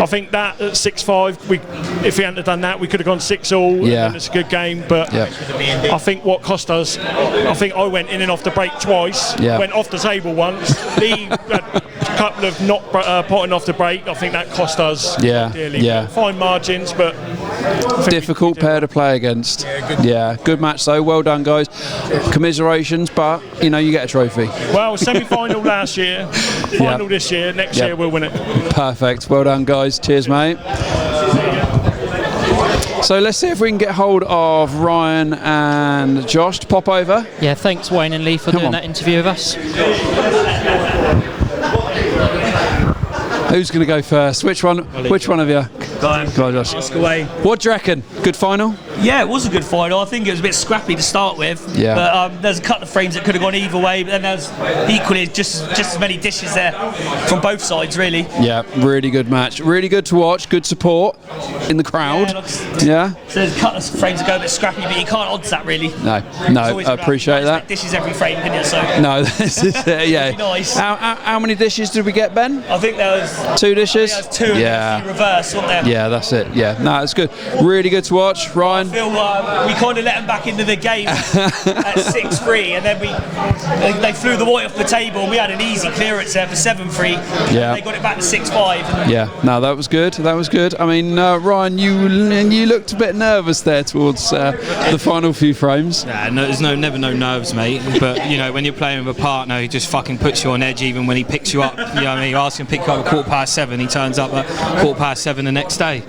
I think that at 6-5, if he hadn't have done that, we could have gone 6-all. Yeah. And it's a good game, but I think what cost us, I think I went in and off the break twice, went off the table once. Lee had a couple of not potting off the break. I think that cost us dearly. Yeah. Fine margins, but difficult pair to play against. Good match though. Well done, guys. Commiserations, but you get a trophy. Well, semi-final last year, final this year. Next year we'll win it. Perfect. Well done, guys. Cheers, mate. So let's see if we can get hold of Ryan and Josh to pop over. Yeah, thanks Wayne and Lee for doing that interview with us. Who's going to go first? Which one of you? Go on, Josh. ask away. What do you reckon? Good final? Yeah, it was a good final. I think it was a bit scrappy to start with. Yeah. But there's a couple of frames that could have gone either way. But then there's equally just as many dishes there from both sides, really. Yeah, really good match. Really good to watch. Good support in the crowd. So there's a couple of frames that go a bit scrappy, but you can't odds that really. No, I appreciate that. Dishes every frame, can you? So no, this is yeah. Nice. How many dishes did we get, Ben? I think there was 2 dishes. There was 2 and a few reverse, wasn't there? Yeah, that's it. Yeah, no, it's good. Really good to watch, Ryan. I feel we kind of let them back into the game at 6-3, and then they flew the white off the table, and we had an easy clearance there for 7-3. Yeah. They got it back to 6-5. Yeah, no, that was good. That was good. I mean, Ryan, you looked a bit nervous there towards the final few frames. Yeah, no, there's never no nerves, mate. But when you're playing with a partner, he just fucking puts you on edge. Even when he picks you up, you know what I mean. You ask him to pick you up at 7:15, he turns up at 7:15 the next day.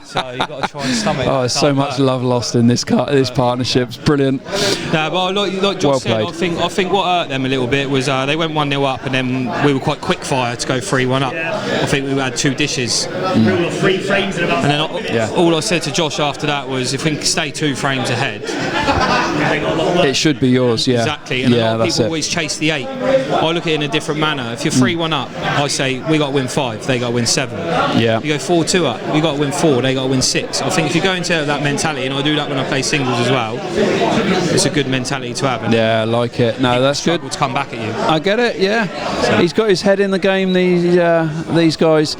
So you've got to try and stomach. Oh, there's so much love lost in this partnership. It's brilliant. No, but like Josh said, I think what hurt them a little bit was they went 1-0 up, and then we were quite quick fire to go 3-1 up. I think we had 2 dishes. 3 frames in about 5 minutes. All I said to Josh after that was, if we can stay 2 frames ahead, it should be yours. Yeah, exactly. And a lot of people always chase the 8. I look at it in a different manner. If you're 3-1 up, I say we got to win 5, they got to win 7. Yeah. You go 4-2 up, you got to win 4, they got to win 6. I think if you go into that mentality, and I do that when I play singles as well, it's a good mentality to have. Yeah, I like it. No, that's good. To come back at you. I get it. Yeah, he's got his head in the game. These guys,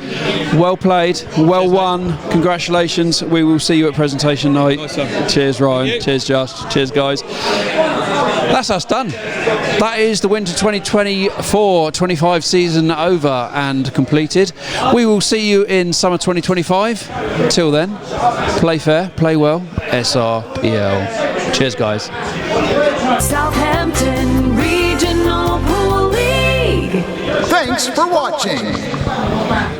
well played, well won. Congratulations. We will see you at presentation night. Nice. Cheers, Ryan. Cheers, Josh. Cheers, guys. That's us done. That is the winter 2024-25 season over and completed. We will see you in summer 2025. Till then, play fair, play well. SRPL. Cheers, guys. Southampton Regional Pool League. Thanks for watching.